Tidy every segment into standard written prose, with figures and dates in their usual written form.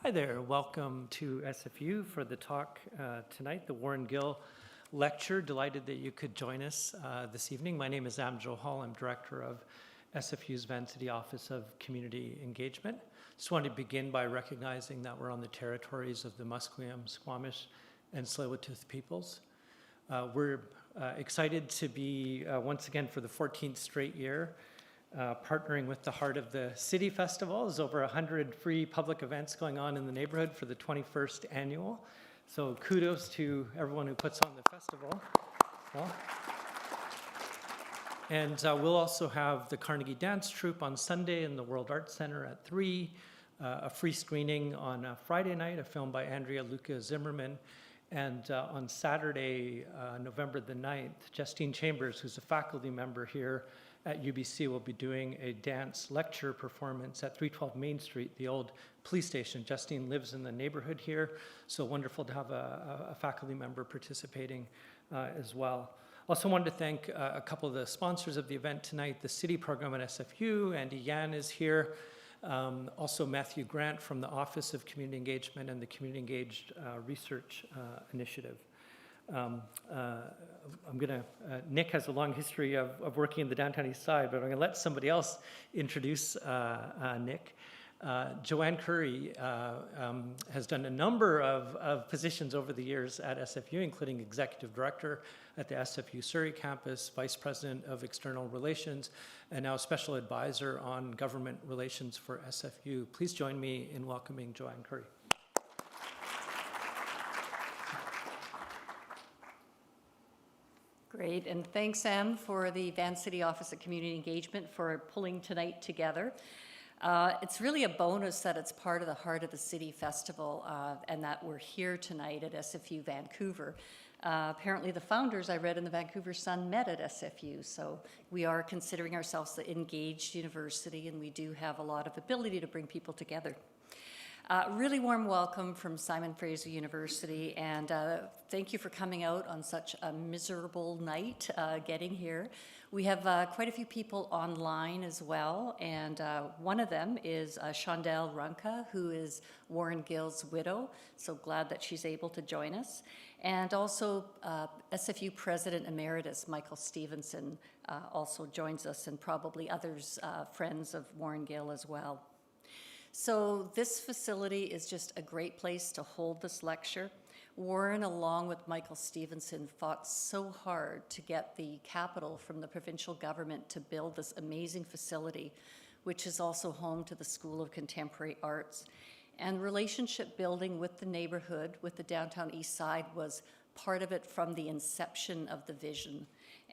Hi there, welcome to SFU for the talk tonight, the Warren Gill lecture. Delighted that you could join us this evening. My name is Amjad Hall. I'm director of SFU's Vancity Office of Community Engagement. Just wanted to begin by recognizing that we're on the territories of the Musqueam, Squamish, and Tsleil-Waututh peoples. We're excited to be once again for the 14th straight year partnering with the Heart of the City Festival. There's over 100 free public events going on in the neighborhood for the 21st annual. So kudos to everyone who puts on the festival. Well, and we'll also have the Carnegie Dance Troupe on Sunday in the World Arts Center at 3, a free screening on Friday night, a film by Andrea Luca Zimmerman, and on Saturday, November the 9th, Justine Chambers, who's a faculty member here at UBC, will be doing a dance lecture performance at 312 Main Street, the old police station. Justine lives in the neighborhood here, so wonderful to have a faculty member participating as well. Also wanted to thank a couple of the sponsors of the event tonight, the City program at SFU. Andy Yan is here. Also Matthew Grant from the Office of Community Engagement and the Community Engaged Research Initiative. Nick has a long history of working in the downtown east side, but I'm gonna let somebody else introduce Nick. Joanne Curry has done a number of positions over the years at SFU, including executive director at the SFU Surrey campus, vice president of external relations, and now special advisor on government relations for SFU. Please join me in welcoming Joanne Curry. Great, and thanks, Sam, for the Vancity Office of Community Engagement for pulling tonight together. It's really a bonus that it's part of the Heart of the City Festival and that we're here tonight at SFU Vancouver. Apparently the founders, I read in the Vancouver Sun, met at SFU, so we are considering ourselves the engaged university, and we do have a lot of ability to bring people together. Really warm welcome from Simon Fraser University, and thank you for coming out on such a miserable night getting here. We have quite a few people online as well, and one of them is Shondell Runka, who is Warren Gill's widow, so glad that she's able to join us. And also SFU President Emeritus Michael Stevenson also joins us, and probably others, friends of Warren Gill as well. So this facility is just a great place to hold this lecture. Warren, along with Michael Stevenson, fought so hard to get the capital from the provincial government to build this amazing facility, which is also home to the School of Contemporary Arts. And relationship building with the neighborhood, with the downtown east side, was part of it from the inception of the vision.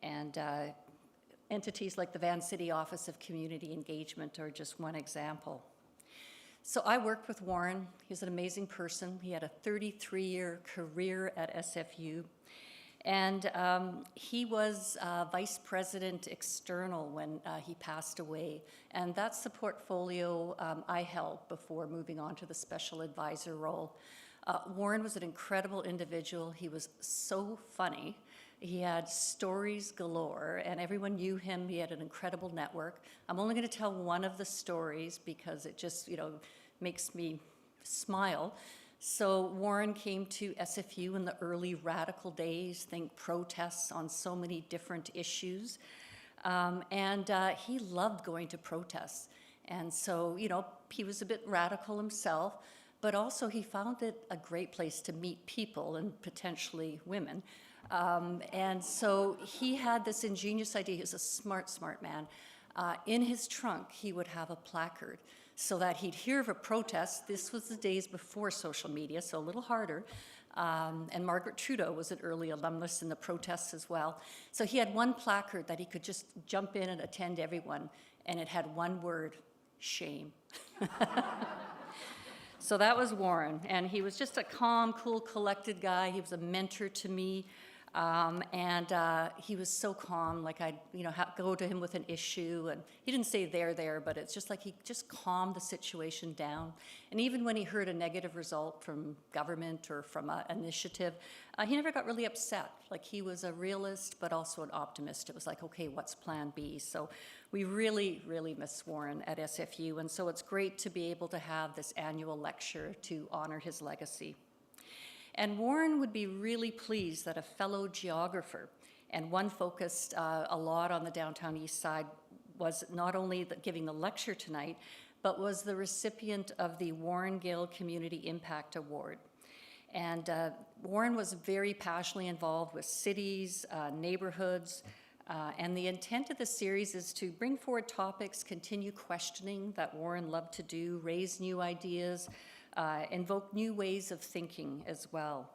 And entities like the Vancity Office of Community Engagement are just one example. So I worked with Warren. He's an amazing person. He had a 33-year career at SFU. And he was vice president external when he passed away. And that's the portfolio I held before moving on to the special advisor role. Warren was an incredible individual. He was so funny. He had stories galore, and everyone knew him. He had an incredible network. I'm only going to tell one of the stories because it just, makes me smile. So Warren came to SFU in the early radical days, think protests on so many different issues. And he loved going to protests. And so, he was a bit radical himself, but also he found it a great place to meet people and potentially women. And so he had this ingenious idea. He was a smart man. In his trunk, he would have a placard so that he'd hear of a protest. This was the days before social media, so a little harder. And Margaret Trudeau was an early alumnus in the protests as well. So he had one placard that he could just jump in and attend everyone, and it had one word: shame. So that was Warren, and he was just a calm, cool, collected guy. He was a mentor to me. He was so calm, like I'd, go to him with an issue, and he didn't say there, but it's just like he just calmed the situation down. And even when he heard a negative result from government or from an initiative, he never got really upset. Like, he was a realist, but also an optimist. It was like, okay, what's plan B? So we really, really miss Warren at SFU, and so it's great to be able to have this annual lecture to honor his legacy. And Warren would be really pleased that a fellow geographer, and one focused a lot on the downtown east side, was not only giving the lecture tonight, but was the recipient of the Warren Gill Community Impact Award. And Warren was very passionately involved with cities, neighborhoods, and the intent of the series is to bring forward topics, continue questioning that Warren loved to do, raise new ideas, invoke new ways of thinking as well.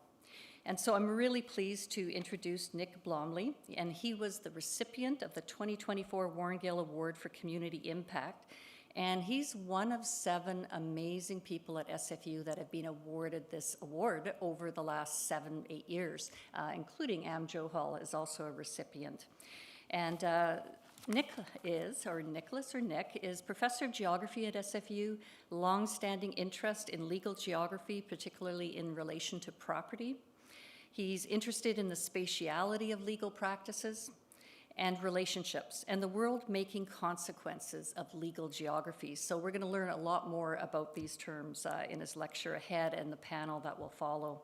And so I'm really pleased to introduce Nick Blomley, and he was the recipient of the 2024 Warren Gill Award for Community Impact. And he's one of 7 amazing people at SFU that have been awarded this award over the last 7-8 years, including Nicholas is also a recipient. And Nick is professor of geography at SFU, long-standing interest in legal geography, particularly in relation to property. He's interested in the spatiality of legal practices and relationships and the world-making consequences of legal geographies. So we're going to learn a lot more about these terms in his lecture ahead and the panel that will follow.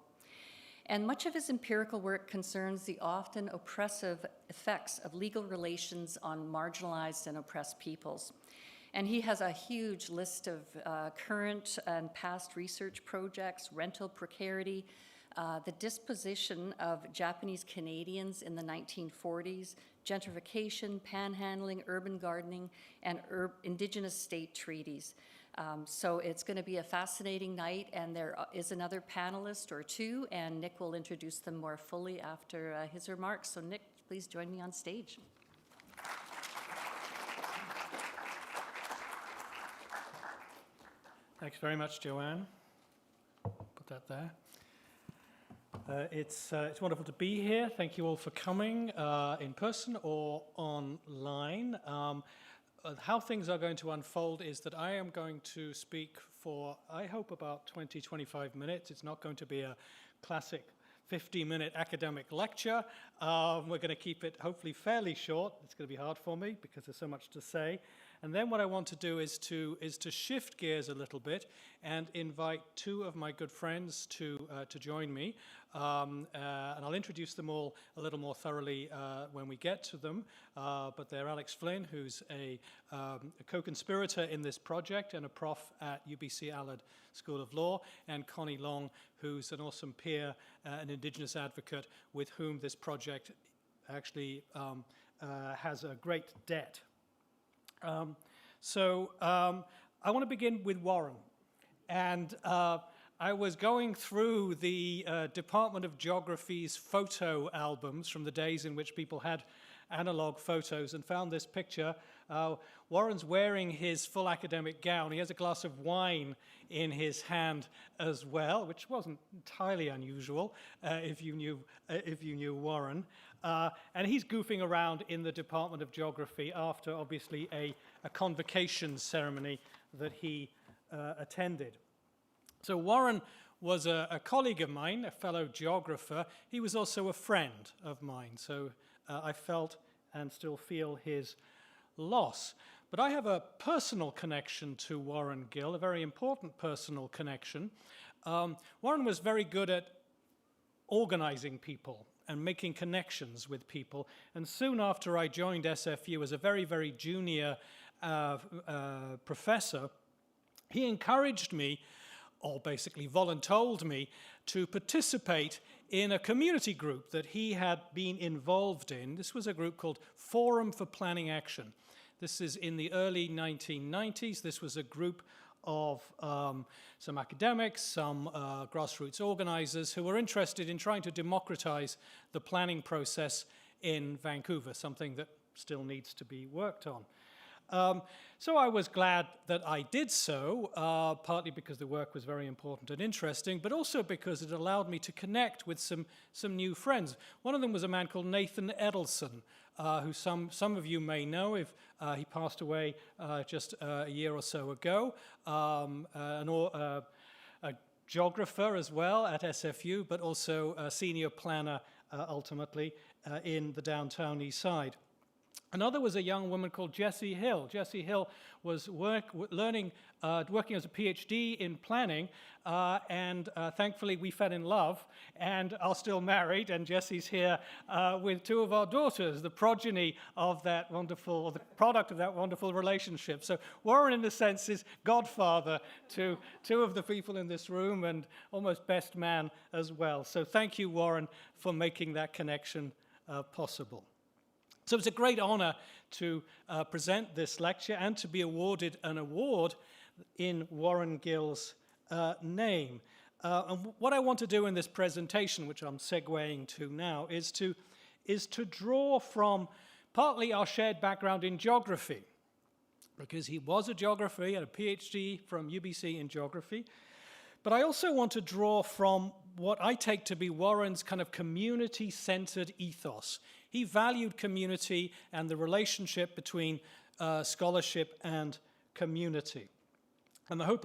And much of his empirical work concerns the often oppressive effects of legal relations on marginalized and oppressed peoples. And he has a huge list of current and past research projects: rental precarity, the dispossession of Japanese Canadians in the 1940s, gentrification, panhandling, urban gardening, and indigenous-state treaties. So it's going to be a fascinating night, and there is another panelist or two, and Nick will introduce them more fully after his remarks. So Nick, please join me on stage. Thanks very much, Joanne. Put that there. It's wonderful to be here. Thank you all for coming in person or online. How things are going to unfold is that I am going to speak for, I hope, about 20-25 minutes. It's not going to be a classic 50-minute academic lecture. We're going to keep it hopefully fairly short. It's going to be hard for me because there's so much to say. And then what I want to do is to shift gears a little bit and invite 2 of my good friends to join me. And I'll introduce them all a little more thoroughly when we get to them. But they're Alex Flynn, who's a co-conspirator in this project and a prof at UBC Allard School of Law, and Connie Long, who's an awesome peer, an Indigenous advocate with whom this project actually has a great debt. I want to begin with Warren. And I was going through the Department of Geography's photo albums from the days in which people had analog photos and found this picture. Warren's wearing his full academic gown. He has a glass of wine in his hand as well, which wasn't entirely unusual if you knew Warren. And he's goofing around in the Department of Geography after, obviously, a convocation ceremony that he attended. So Warren was a colleague of mine, a fellow geographer. He was also a friend of mine, so I felt and still feel his loss. But I have a personal connection to Warren Gill, a very important personal connection. Warren was very good at organizing people and making connections with people. And soon after I joined SFU as a very, very junior professor, he encouraged me, or basically voluntold me, to participate in a community group that he had been involved in. This was a group called Forum for Planning Action. This is in the early 1990s. This was a group of some academics, some grassroots organizers who were interested in trying to democratize the planning process in Vancouver, something that still needs to be worked on. So I was glad that I did so, partly because the work was very important and interesting, but also because it allowed me to connect with some new friends. One of them was a man called Nathan Edelson, who some of you may know if he passed away just a year or so ago, a geographer as well at SFU, but also a senior planner ultimately in the downtown east side. Another was a young woman called Jessie Hill. Jessie Hill was working as a PhD in planning, and thankfully we fell in love and are still married, and Jessie's here with two of our daughters, the progeny of that wonderful, or the product of that wonderful relationship. So Warren, in a sense, is godfather to two of the people in this room and almost best man as well. So thank you, Warren, for making that connection possible. So it's a great honor to present this lecture and to be awarded an award in Warren Gill's name. And what I want to do in this presentation, which I'm segueing to now, is to draw from partly our shared background in geography, because he was a geographer, he had a PhD from UBC in geography. But I also want to draw from what I take to be Warren's kind of community-centered ethos. He valued community and the relationship between scholarship and community. And I hope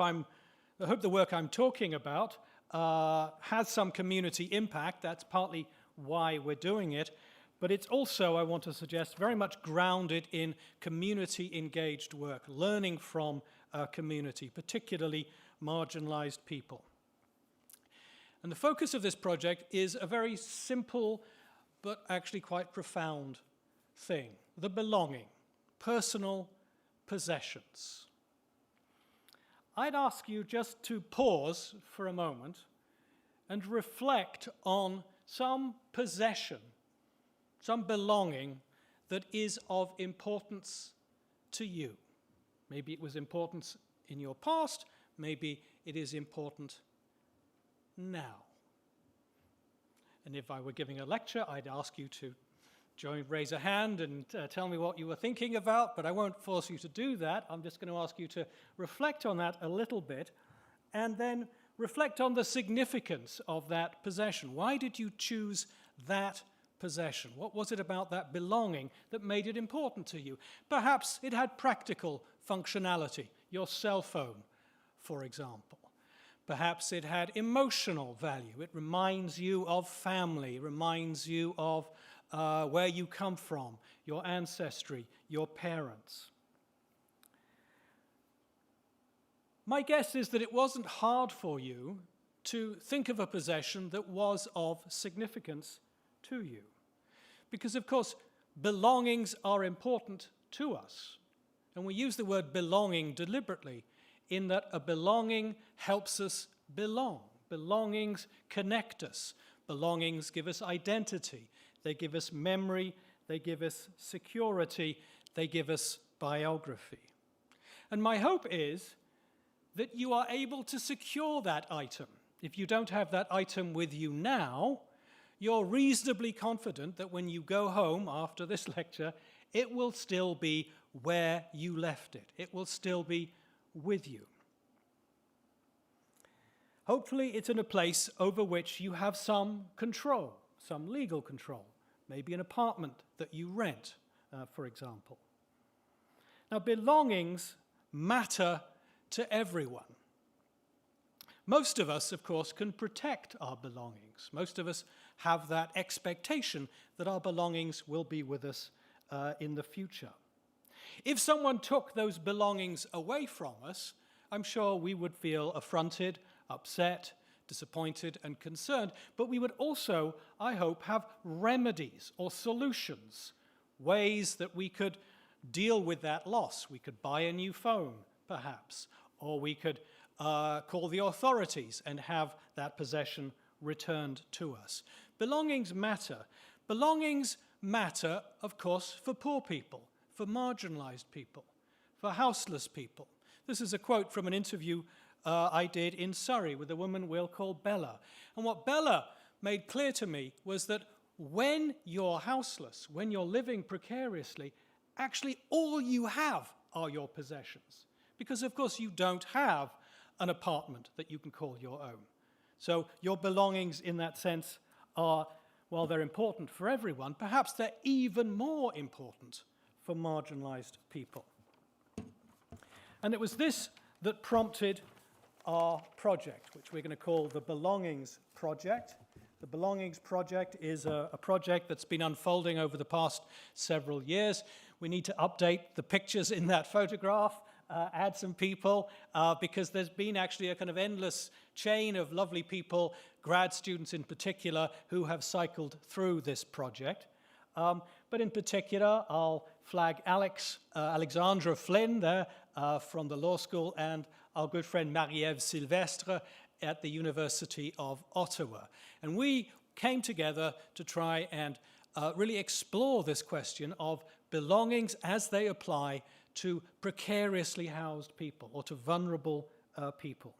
the work I'm talking about has some community impact. That's partly why we're doing it. But it's also, I want to suggest, very much grounded in community-engaged work, learning from community, particularly marginalized people. And the focus of this project is a very simple but actually quite profound thing: the belonging, personal possessions. I'd ask you just to pause for a moment and reflect on some possession, some belonging that is of importance to you. Maybe it was important in your past, maybe it is important now. And if I were giving a lecture, I'd ask you to raise a hand and tell me what you were thinking about, but I won't force you to do that. I'm just going to ask you to reflect on that a little bit, and then reflect on the significance of that possession. Why did you choose that possession? What was it about that belonging that made it important to you? Perhaps it had practical functionality, your cell phone, for example. Perhaps it had emotional value. It reminds you of family, reminds you of where you come from, your ancestry, your parents. My guess is that it wasn't hard for you to think of a possession that was of significance to you. Because, of course, belongings are important to us. And we use the word belonging deliberately, in that a belonging helps us belong. Belongings connect us. Belongings give us identity. They give us memory. They give us security. They give us biography. And my hope is that you are able to secure that item. If you don't have that item with you now, you're reasonably confident that when you go home after this lecture, it will still be where you left it. It will still be with you. Hopefully it's in a place over which you have some control, some legal control, maybe an apartment that you rent, for example. Now, belongings matter to everyone. Most of us, of course, can protect our belongings. Most of us have that expectation that our belongings will be with us in the future. If someone took those belongings away from us, I'm sure we would feel affronted, upset, disappointed, and concerned, but we would also, I hope, have remedies or solutions, ways that we could deal with that loss. We could buy a new phone, perhaps, or we could call the authorities and have that possession returned to us. Belongings matter. Belongings matter, of course, for poor people, for marginalized people, for houseless people. This is a quote from an interview I did in Surrey with a woman we'll call Bella. And what Bella made clear to me was that when you're houseless, when you're living precariously, actually all you have are your possessions. Because, of course, you don't have an apartment that you can call your own. So your belongings, in that sense, are, while they're important for everyone, perhaps they're even more important for marginalized people. And it was this that prompted our project, which we're going to call the Belongings Project. The Belongings Project is a project that's been unfolding over the past several years. We need to update the pictures in that photograph, add some people, because there's been actually a kind of endless chain of lovely people, grad students in particular, who have cycled through this project. But in particular, I'll flag Alexandra Flynn there from the law school, and our good friend Marie-Ève Sylvestre at the University of Ottawa. And we came together to try and really explore this question of belongings as they apply to precariously housed people or to vulnerable people.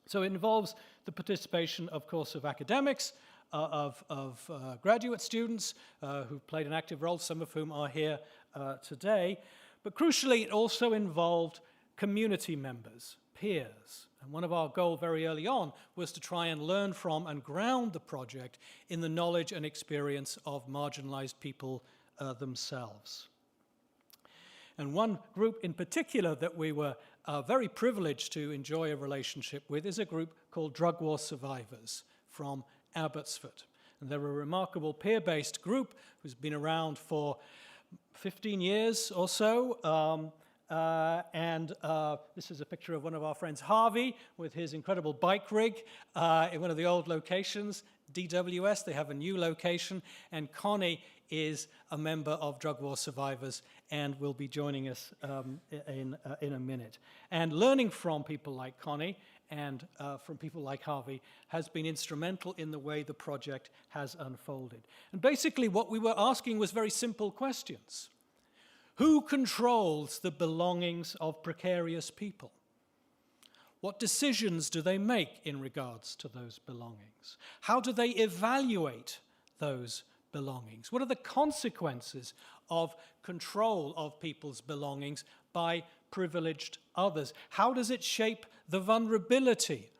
So it involves the participation, of course, of academics, of graduate students who've played an active role, some of whom are here today. But crucially, it also involved community members, peers. And one of our goals very early on was to try and learn from and ground the project in the knowledge and experience of marginalized people themselves. And one group in particular that we were very privileged to enjoy a relationship with is a group called Drug War Survivors from Abbotsford. And they're a remarkable peer-based group who's been around for 15 years or so. This is a picture of one of our friends, Harvey, with his incredible bike rig in one of the old locations, DWS. They have a new location, and Connie is a member of Drug War Survivors and will be joining us in a minute. And learning from people like Connie and from people like Harvey has been instrumental in the way the project has unfolded. And basically what we were asking was very simple questions. Who controls the belongings of precarious people? What decisions do they make in regards to those belongings? How do they evaluate those belongings? What are the consequences of control of people's belongings by privileged others? How does it shape the vulnerability,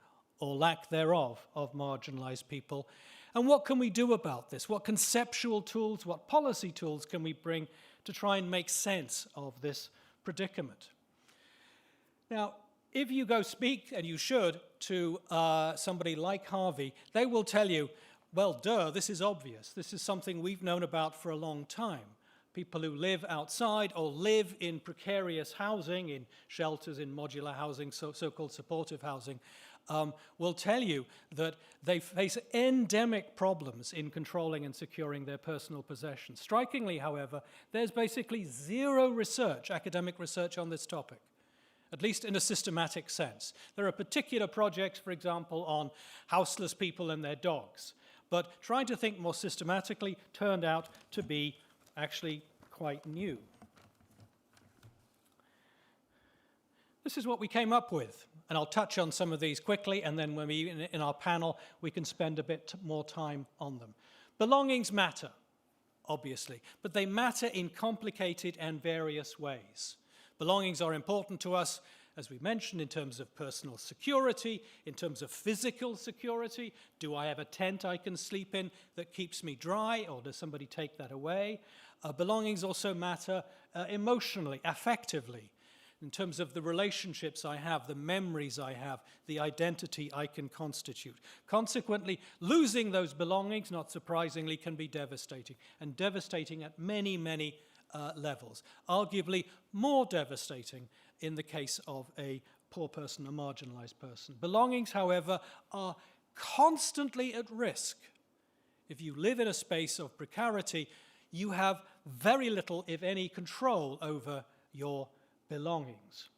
or lack thereof, of marginalized people? And what can we do about this? What conceptual tools, what policy tools can we bring to try and make sense of this predicament? Now, if you go speak, and you should, to somebody like Harvey, they will tell you, well, duh, this is obvious. This is something we've known about for a long time. People who live outside or live in precarious housing, in shelters, in modular housing, so-called supportive housing, will tell you that they face endemic problems in controlling and securing their personal possessions. Strikingly, however, there's basically zero research, academic research on this topic, at least in a systematic sense. There are particular projects, for example, on houseless people and their dogs, but trying to think more systematically turned out to be actually quite new. This is what we came up with, and I'll touch on some of these quickly, and then when we, in our panel, we can spend a bit more time on them. Belongings matter, obviously, but they matter in complicated and various ways. Belongings are important to us, as we mentioned, in terms of personal security, in terms of physical security. Do I have a tent I can sleep in that keeps me dry, or does somebody take that away? Belongings also matter emotionally, affectively, in terms of the relationships I have, the memories I have, the identity I can constitute. Consequently, losing those belongings, not surprisingly, can be devastating, and devastating at many, many levels. Arguably more devastating in the case of a poor person, a marginalized person. Belongings, however, are constantly at risk. If you live in a space of precarity, you have very little, if any, control over your belongings.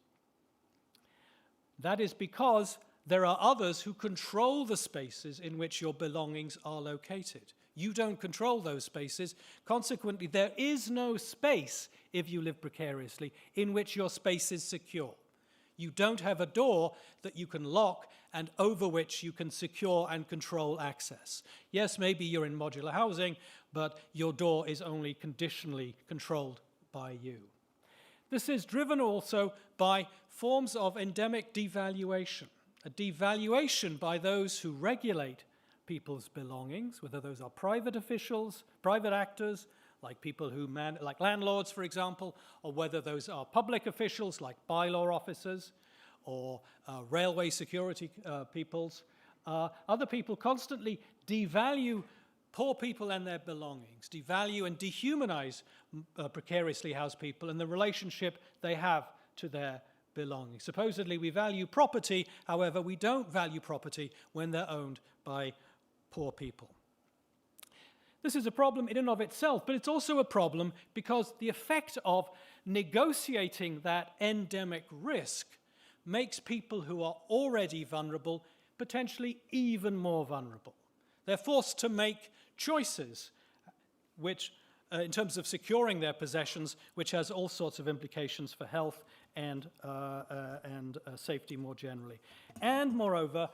That is because there are others who control the spaces in which your belongings are located. You don't control those spaces. Consequently, there is no space, if you live precariously, in which your space is secure. You don't have a door that you can lock and over which you can secure and control access. Yes, maybe you're in modular housing, but your door is only conditionally controlled by you. This is driven also by forms of endemic devaluation, a devaluation by those who regulate people's belongings, whether those are private officials, private actors, like people who like landlords, for example, or whether those are public officials like bylaw officers or railway security peoples. Other people constantly devalue poor people and their belongings, devalue and dehumanize precariously housed people and the relationship they have to their belongings. Supposedly we value property, however, we don't value property when they're owned by poor people. This is a problem in and of itself, but it's also a problem because the effect of negotiating that endemic risk makes people who are already vulnerable potentially even more vulnerable. They're forced to make choices which, in terms of securing their possessions, which has all sorts of implications for health and safety more generally. And moreover,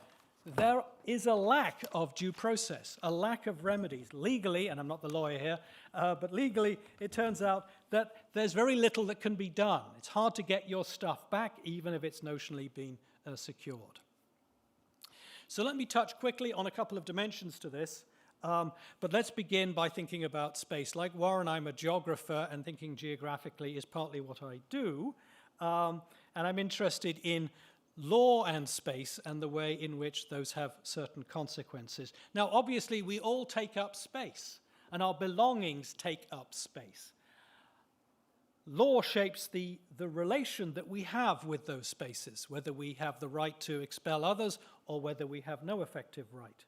there is a lack of due process, a lack of remedies. Legally, and I'm not the lawyer here, but legally it turns out that there's very little that can be done. It's hard to get your stuff back, even if it's notionally been secured. So let me touch quickly on a couple of dimensions to this, but let's begin by thinking about space. Like Warren, I'm a geographer, and thinking geographically is partly what I do, and I'm interested in law and space and the way in which those have certain consequences. Now, obviously, we all take up space, and our belongings take up space. Law shapes the relation that we have with those spaces, whether we have the right to expel others or whether we have no effective right.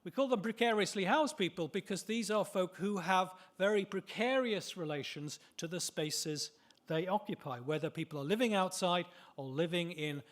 We call them precariously housed people because these are folk who have very precarious relations to the spaces they occupy, whether people are living outside or living in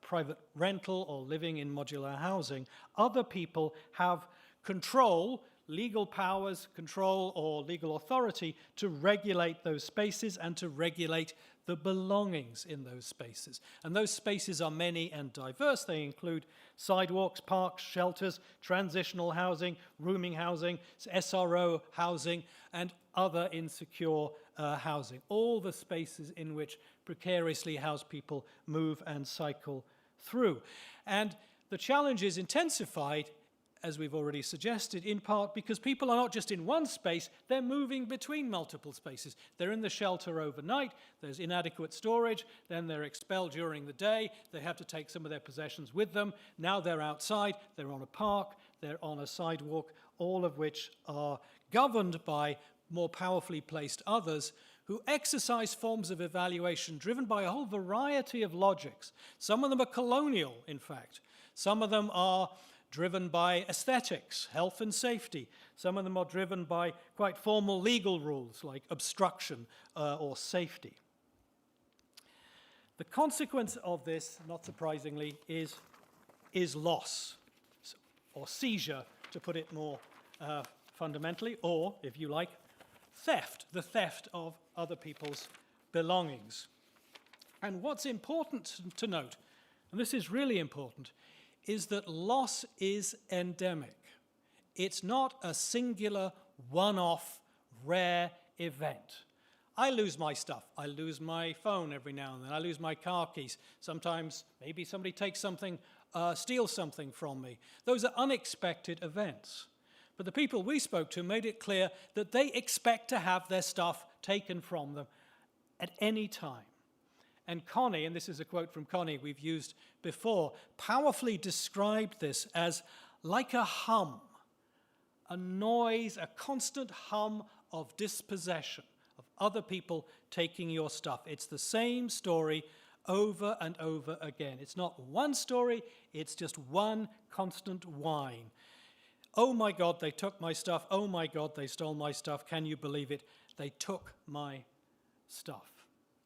private rental or living in modular housing. Other people have control, legal powers, control, or legal authority to regulate those spaces and to regulate the belongings in those spaces. And those spaces are many and diverse. They include sidewalks, parks, shelters, transitional housing, rooming housing, SRO housing, and other insecure housing. All the spaces in which precariously housed people move and cycle through. And the challenge is intensified, as we've already suggested, in part because people are not just in one space, they're moving between multiple spaces. They're in the shelter overnight, there's inadequate storage, then they're expelled during the day, they have to take some of their possessions with them. Now they're outside, they're on a park, they're on a sidewalk, all of which are governed by more powerfully placed others who exercise forms of evaluation driven by a whole variety of logics. Some of them are colonial, in fact. Some of them are driven by aesthetics, health and safety. Some of them are driven by quite formal legal rules like obstruction or safety. The consequence of this, not surprisingly, is loss, or seizure, to put it more fundamentally, or, if you like, theft, the theft of other people's belongings. And what's important to note, and this is really important, is that loss is endemic. It's not a singular, one-off, rare event. I lose my stuff. I lose my phone every now and then. I lose my car keys. Sometimes maybe somebody takes something, steals something from me. Those are unexpected events. But the people we spoke to made it clear that they expect to have their stuff taken from them at any time. And Connie, and this is a quote from Connie we've used before, powerfully described this as like a hum, a noise, a constant hum of dispossession, of other people taking your stuff. It's the same story over and over again. It's not one story, it's just one constant whine. Oh my God, they took my stuff. Oh my God, they stole my stuff. Can you believe it? They took my stuff.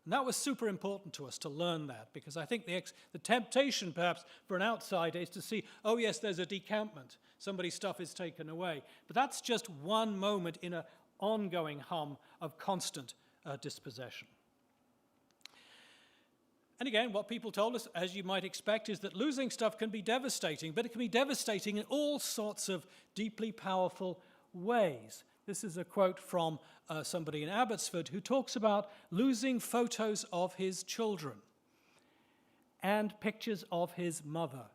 And that was super important to us to learn that, because I think the temptation perhaps for an outsider is to see, oh yes, there's a decampment. Somebody's stuff is taken away. But that's just one moment in an ongoing hum of constant dispossession. And again, what people told us, as you might expect, is that losing stuff can be devastating, but it can be devastating in all sorts of deeply powerful ways. This is a quote from somebody in Abbotsford who talks about losing photos of his children and pictures of his mother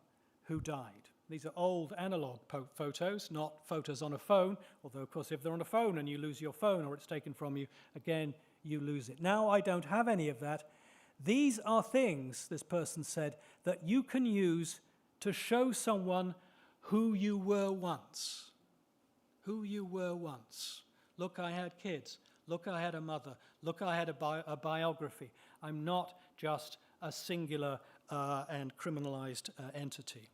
who died. These are old analog photos, not photos on a phone, although, of course, if they're on a phone and you lose your phone or it's taken from you, again, you lose it. Now I don't have any of that. These are things, this person said, that you can use to show someone who you were once. Who you were once. Look, I had kids. Look, I had a mother. Look, I had a biography. I'm not just a singular and criminalized entity.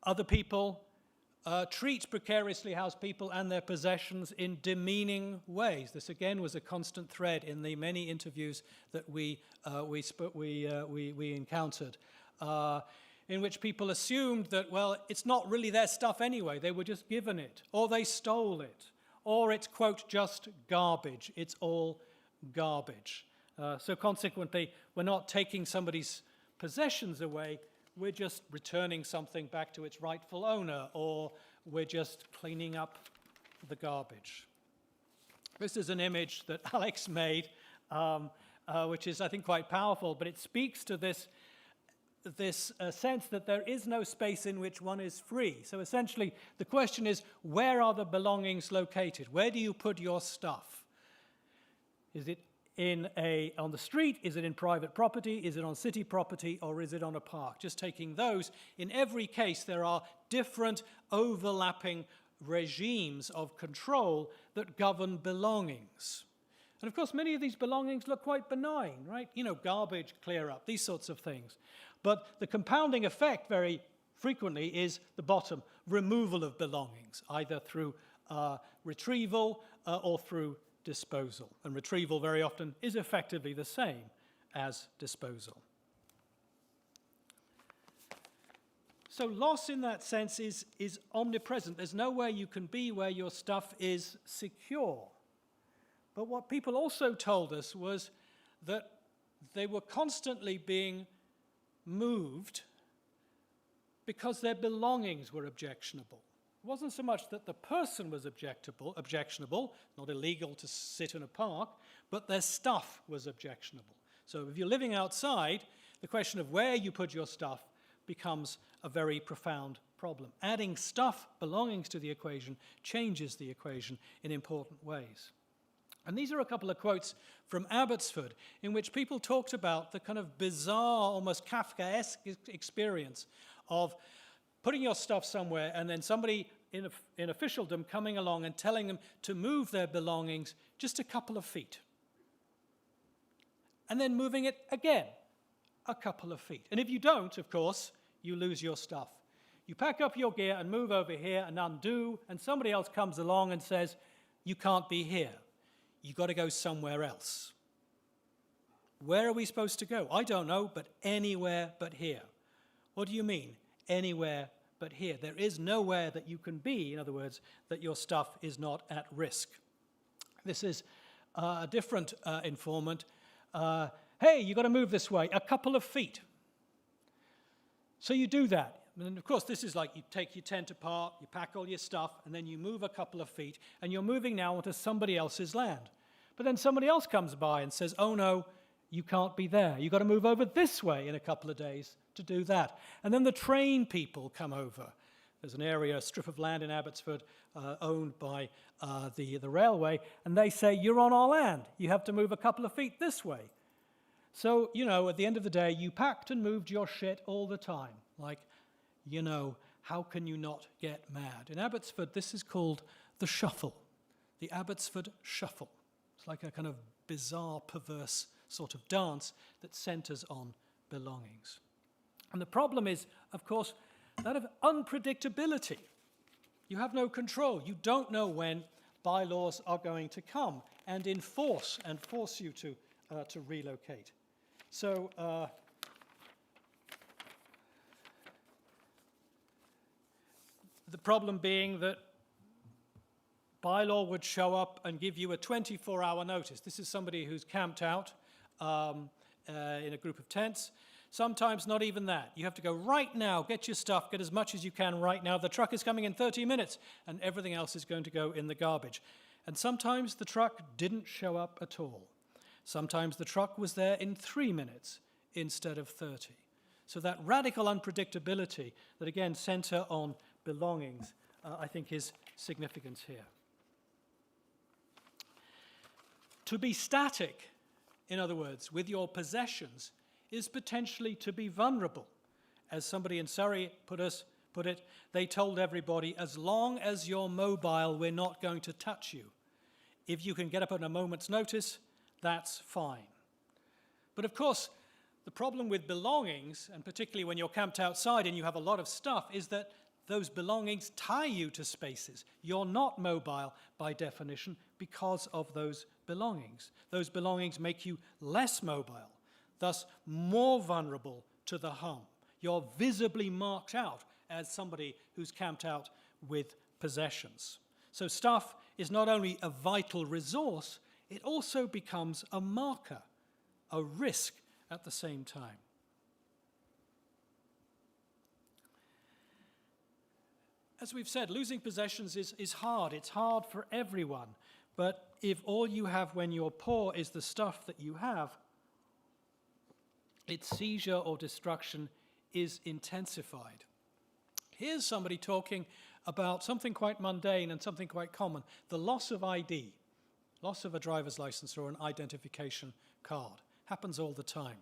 Other people treat precariously housed people and their possessions in demeaning ways. This again was a constant thread in the many interviews that we encountered, in which people assumed that, well, it's not really their stuff anyway. They were just given it, or they stole it, or it's, quote, just garbage. It's all garbage. So consequently, we're not taking somebody's possessions away. We're just returning something back to its rightful owner, or we're just cleaning up the garbage. This is an image that Alex made, which is, I think, quite powerful, but it speaks to this sense that there is no space in which one is free. So essentially, the question is, where are the belongings located? Where do you put your stuff? Is it on the street? Is it in private property? Is it on city property? Or is it on a park? Just taking those, in every case there are different overlapping regimes of control that govern belongings. And of course many of these belongings look quite benign, right? You know, garbage, clear up, these sorts of things. But the compounding effect very frequently is the bottom, removal of belongings, either through retrieval or through disposal. And retrieval very often is effectively the same as disposal. So loss in that sense is omnipresent. There's nowhere you can be where your stuff is secure. But what people also told us was that they were constantly being moved because their belongings were objectionable. It wasn't so much that the person was objectionable, not illegal to sit in a park, but their stuff was objectionable. So if you're living outside, the question of where you put your stuff becomes a very profound problem. Adding stuff, belongings to the equation, changes the equation in important ways. And these are a couple of quotes from Abbotsford in which people talked about the kind of bizarre, almost Kafkaesque experience of putting your stuff somewhere and then somebody in officialdom coming along and telling them to move their belongings just a couple of feet. And then moving it again a couple of feet. And if you don't, of course, you lose your stuff. You pack up your gear and move over here and undo, and somebody else comes along and says, you can't be here. You've got to go somewhere else. Where are we supposed to go? I don't know, but anywhere but here. What do you mean, anywhere but here? There is nowhere that you can be, in other words, that your stuff is not at risk. This is a different informant. Hey, you've got to move this way, a couple of feet. So you do that. And of course, this is like you take your tent apart, you pack all your stuff, and then you move a couple of feet, and you're moving now onto somebody else's land. But then somebody else comes by and says, oh no, you can't be there. You've got to move over this way in a couple of days to do that. And then the train people come over. There's an area, a strip of land in Abbotsford owned by the railway, and they say, you're on our land. You have to move a couple of feet this way. So, you know, at the end of the day, you packed and moved your shit all the time. Like, you know, how can you not get mad? In Abbotsford, this is called the shuffle, the Abbotsford shuffle. It's like a kind of bizarre, perverse sort of dance that centers on belongings. And the problem is, of course, that of unpredictability. You have no control. You don't know when bylaws are going to come and force you to relocate. So, the problem being that bylaw would show up and give you a 24-hour notice. This is somebody who's camped out in a group of tents. Sometimes not even that. You have to go right now, get your stuff, get as much as you can right now. The truck is coming in 30 minutes, and everything else is going to go in the garbage. And sometimes the truck didn't show up at all. Sometimes the truck was there in 3 minutes instead of 30. So that radical unpredictability that, again, center on belongings, I think is significant here. To be static, in other words, with your possessions, is potentially to be vulnerable. As somebody in Surrey put it, they told everybody, as long as you're mobile, we're not going to touch you. If you can get up at a moment's notice, that's fine. But of course, the problem with belongings, and particularly when you're camped outside and you have a lot of stuff, is that those belongings tie you to spaces. You're not mobile by definition because of those belongings. Those belongings make you less mobile, thus more vulnerable to the harm. You're visibly marked out as somebody who's camped out with possessions. So stuff is not only a vital resource, it also becomes a marker, a risk at the same time. As we've said, losing possessions is hard. It's hard for everyone. But if all you have when you're poor is the stuff that you have, its seizure or destruction is intensified. Here's somebody talking about something quite mundane and something quite common, the loss of ID, loss of a driver's license or an identification card. Happens all the time.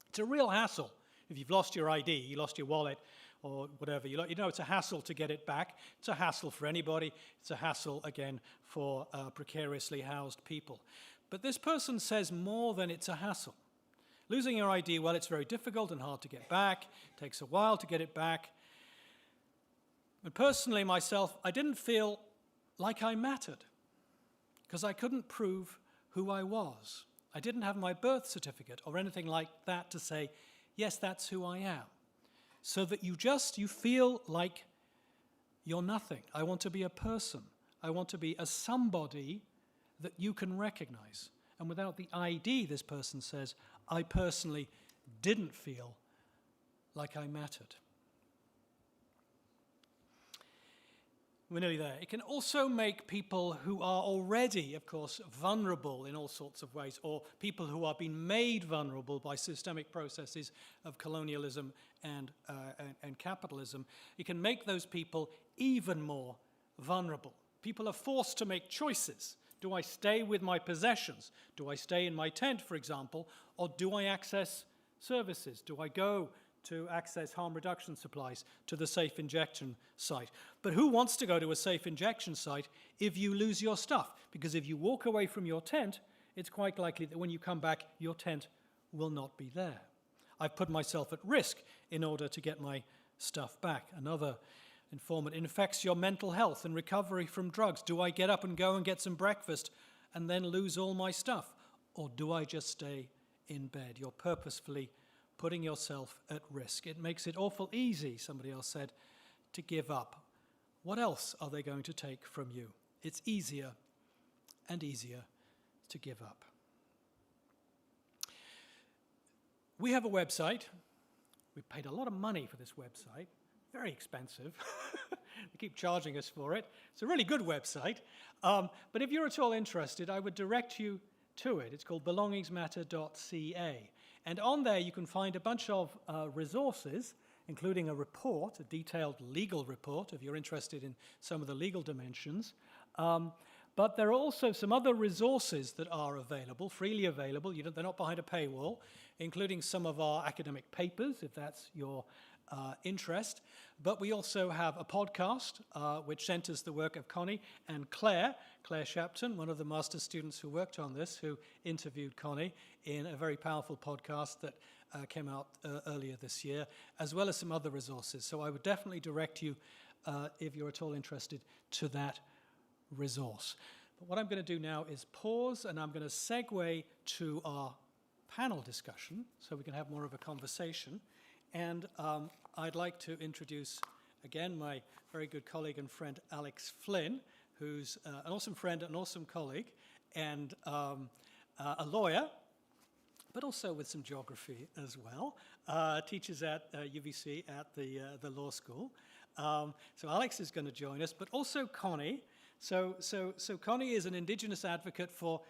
It's a real hassle. If you've lost your ID, you lost your wallet or whatever, you know it's a hassle to get it back. It's a hassle for anybody. It's a hassle, again, for precariously housed people. But this person says more than it's a hassle. Losing your ID, well, it's very difficult and hard to get back. It takes a while to get it back. But personally, myself, I didn't feel like I mattered because I couldn't prove who I was. I didn't have my birth certificate or anything like that to say, yes, that's who I am. So that you feel like you're nothing. I want to be a person. I want to be a somebody that you can recognize. And without the ID, this person says, I personally didn't feel like I mattered. We're nearly there. It can also make people who are already, of course, vulnerable in all sorts of ways, or people who are being made vulnerable by systemic processes of colonialism and capitalism, it can make those people even more vulnerable. People are forced to make choices. Do I stay with my possessions? Do I stay in my tent, for example, or do I access services? Do I go to access harm reduction supplies to the safe injection site? But who wants to go to a safe injection site if you lose your stuff? Because if you walk away from your tent, it's quite likely that when you come back, your tent will not be there. I've put myself at risk in order to get my stuff back. Another informant: infects your mental health and recovery from drugs. Do I get up and go and get some breakfast and then lose all my stuff? Or do I just stay in bed? You're purposefully putting yourself at risk. It makes it awful easy, somebody else said, to give up. What else are they going to take from you? It's easier and easier to give up. We have a website. We paid a lot of money for this website. Very expensive. They keep charging us for it. It's a really good website. But if you're at all interested, I would direct you to it. It's called belongingsmatter.ca. And on there you can find a bunch of resources, including a report, a detailed legal report, if you're interested in some of the legal dimensions. But there are also some other resources that are available, freely available. They're not behind a paywall, including some of our academic papers, if that's your interest. But we also have a podcast which centers the work of Connie and Claire Shapton, one of the master's students who worked on this, who interviewed Connie in a very powerful podcast that came out earlier this year, as well as some other resources. So I would definitely direct you, if you're at all interested, to that resource. But what I'm going to do now is pause, and I'm going to segue to our panel discussion so we can have more of a conversation. And I'd like to introduce, again, my very good colleague and friend, Alex Flynn, who's an awesome friend, an awesome colleague, and a lawyer, but also with some geography as well. Teaches at UVC at the law school. So Alex is going to join us, but also Connie. So Connie is an Indigenous advocate for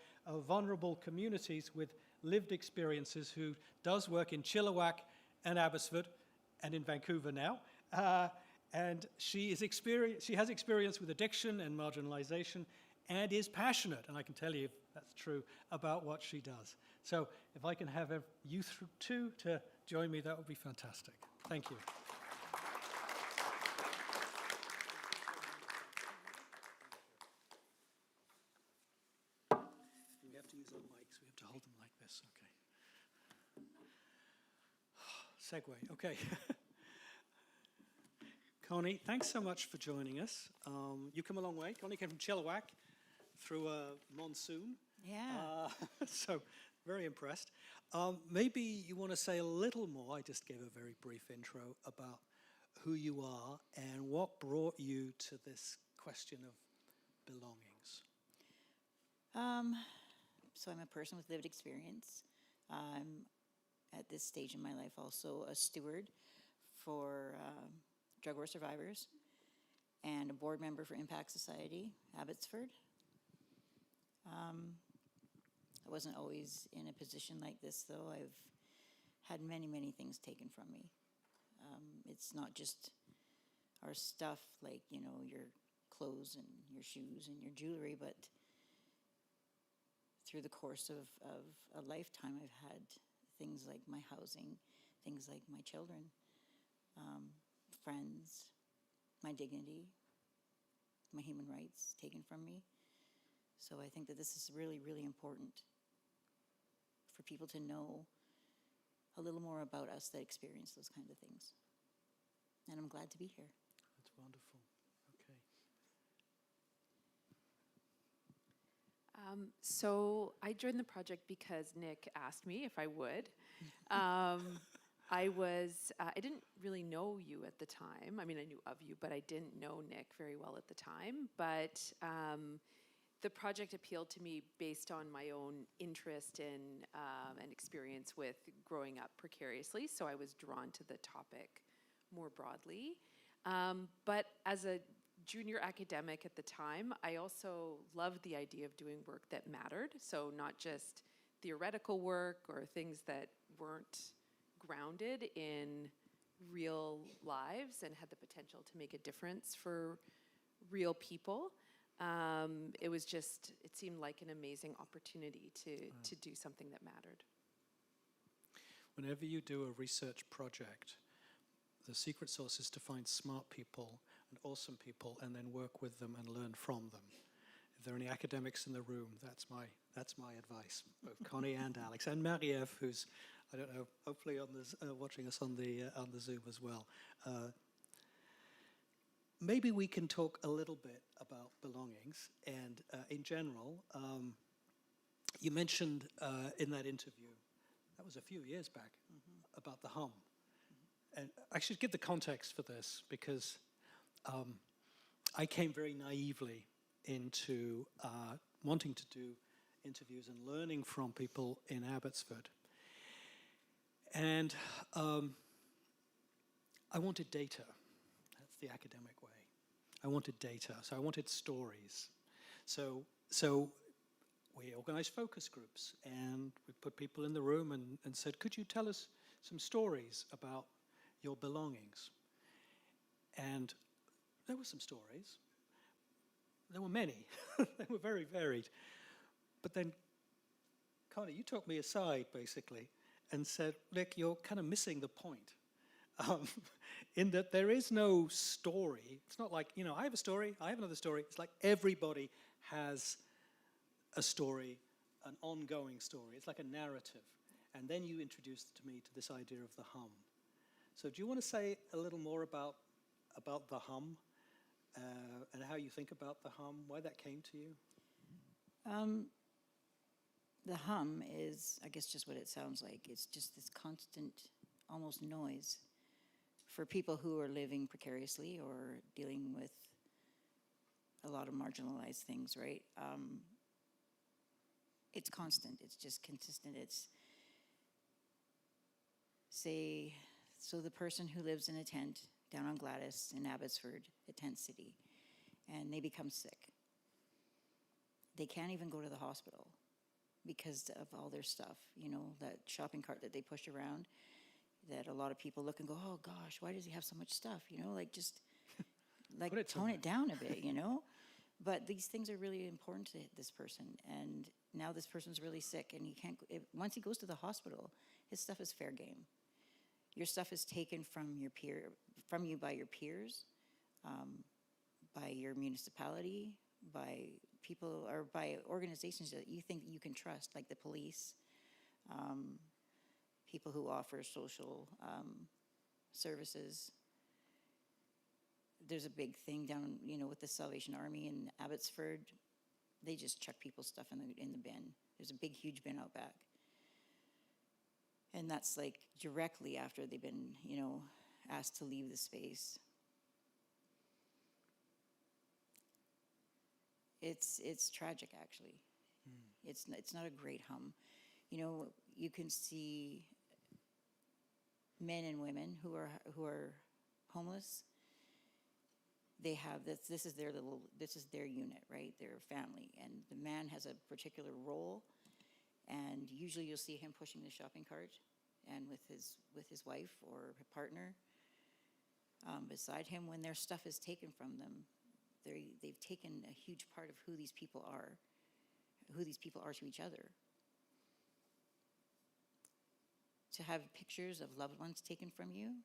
vulnerable communities with lived experiences who does work in Chilliwack and Abbotsford and in Vancouver now. And she has experience with addiction and marginalization and is passionate, and I can tell you that's true, about what she does. So if I can have you two to join me, that would be fantastic. Thank you. We have to use our mics. We have to hold them like this. Okay. Segue. Okay. Connie, thanks so much for joining us. You come a long way. Connie came from Chilliwack through a monsoon. Yeah. So very impressed. Maybe you want to say a little more. I just gave a very brief intro about who you are and what brought you to this question of belongings. So I'm a person with lived experience. I'm at this stage in my life also a steward for drug war survivors and a board member for Impact Society, Abbotsford. I wasn't always in a position like this, though. I've had many, many things taken from me. It's not just our stuff, like, you know, your clothes and your shoes and your jewelry, but through the course of a lifetime, I've had things like my housing, things like my children, friends, my dignity, my human rights taken from me. So I think that this is really, really important for people to know a little more about us that experience those kinds of things. And I'm glad to be here. That's wonderful. Okay. So I joined the project because Nick asked me if I would. I didn't really know you at the time. I mean, I knew of you, but I didn't know Nick very well at the time. But the project appealed to me based on my own interest in and experience with growing up precariously. So I was drawn to the topic more broadly. But as a junior academic at the time, I also loved the idea of doing work that mattered. So not just theoretical work or things that weren't grounded in real lives and had the potential to make a difference for real people. It seemed like an amazing opportunity to do something that mattered. Whenever you do a research project, the secret sauce is to find smart people and awesome people and then work with them and learn from them. If there are any academics in the room, that's my advice, both Connie and Alex, and Marie-Ève, who's, I don't know, hopefully on this, watching us on the Zoom as well. Maybe we can talk a little bit about belongings, and in general, you mentioned in that interview, that was a few years back, about the hum. And I should give the context for this because I came very naively into wanting to do interviews and learning from people in Abbotsford. And I wanted data. That's the academic way. I wanted data, so I wanted stories. So we organized focus groups, and we put people in the room and said, could you tell us some stories about your belongings? And there were some stories. There were many. They were very varied. But then, Connie, you took me aside, basically, and said, Nick, you're kind of missing the point. In that there is no story. It's not like, you know, I have a story, I have another story. It's like everybody has a story, an ongoing story. It's like a narrative. And then you introduced to me to this idea of the hum. So do you want to say a little more about the hum and how you think about the hum, why that came to you? The hum is, I guess, just what it sounds like. It's just this constant, almost noise for people who are living precariously or dealing with a lot of marginalized things, right? It's constant. It's just consistent. say, so the person who lives in a tent down on Gladys in Abbotsford, a tent city, and they become sick. They can't even go to the hospital because of all their stuff, you know, that shopping cart that they push around, that a lot of people look and go, oh gosh, why does he have so much stuff? You know, like just like Put it tone it down a bit, you know? But these things are really important to this person. And now this person's really sick, and he can't, once he goes to the hospital, his stuff is fair game. Your stuff is taken from you by your peers, by your municipality, by people, or by organizations that you think you can trust, like the police, people who offer social services. There's a big thing down, you know, with the Salvation Army in Abbotsford. They just chuck people's stuff in the bin. There's a big, huge bin out back. And that's like directly after they've been, you know, asked to leave the space. It's tragic, actually. It's not a great hum. You know, you can see men and women who are homeless. They have this is their unit, right? Their family, and the man has a particular role, and usually you'll see him pushing the shopping cart, and with his wife or a partner beside him. When their stuff is taken from them, they've taken a huge part of who these people are to each other. To have pictures of loved ones taken from you,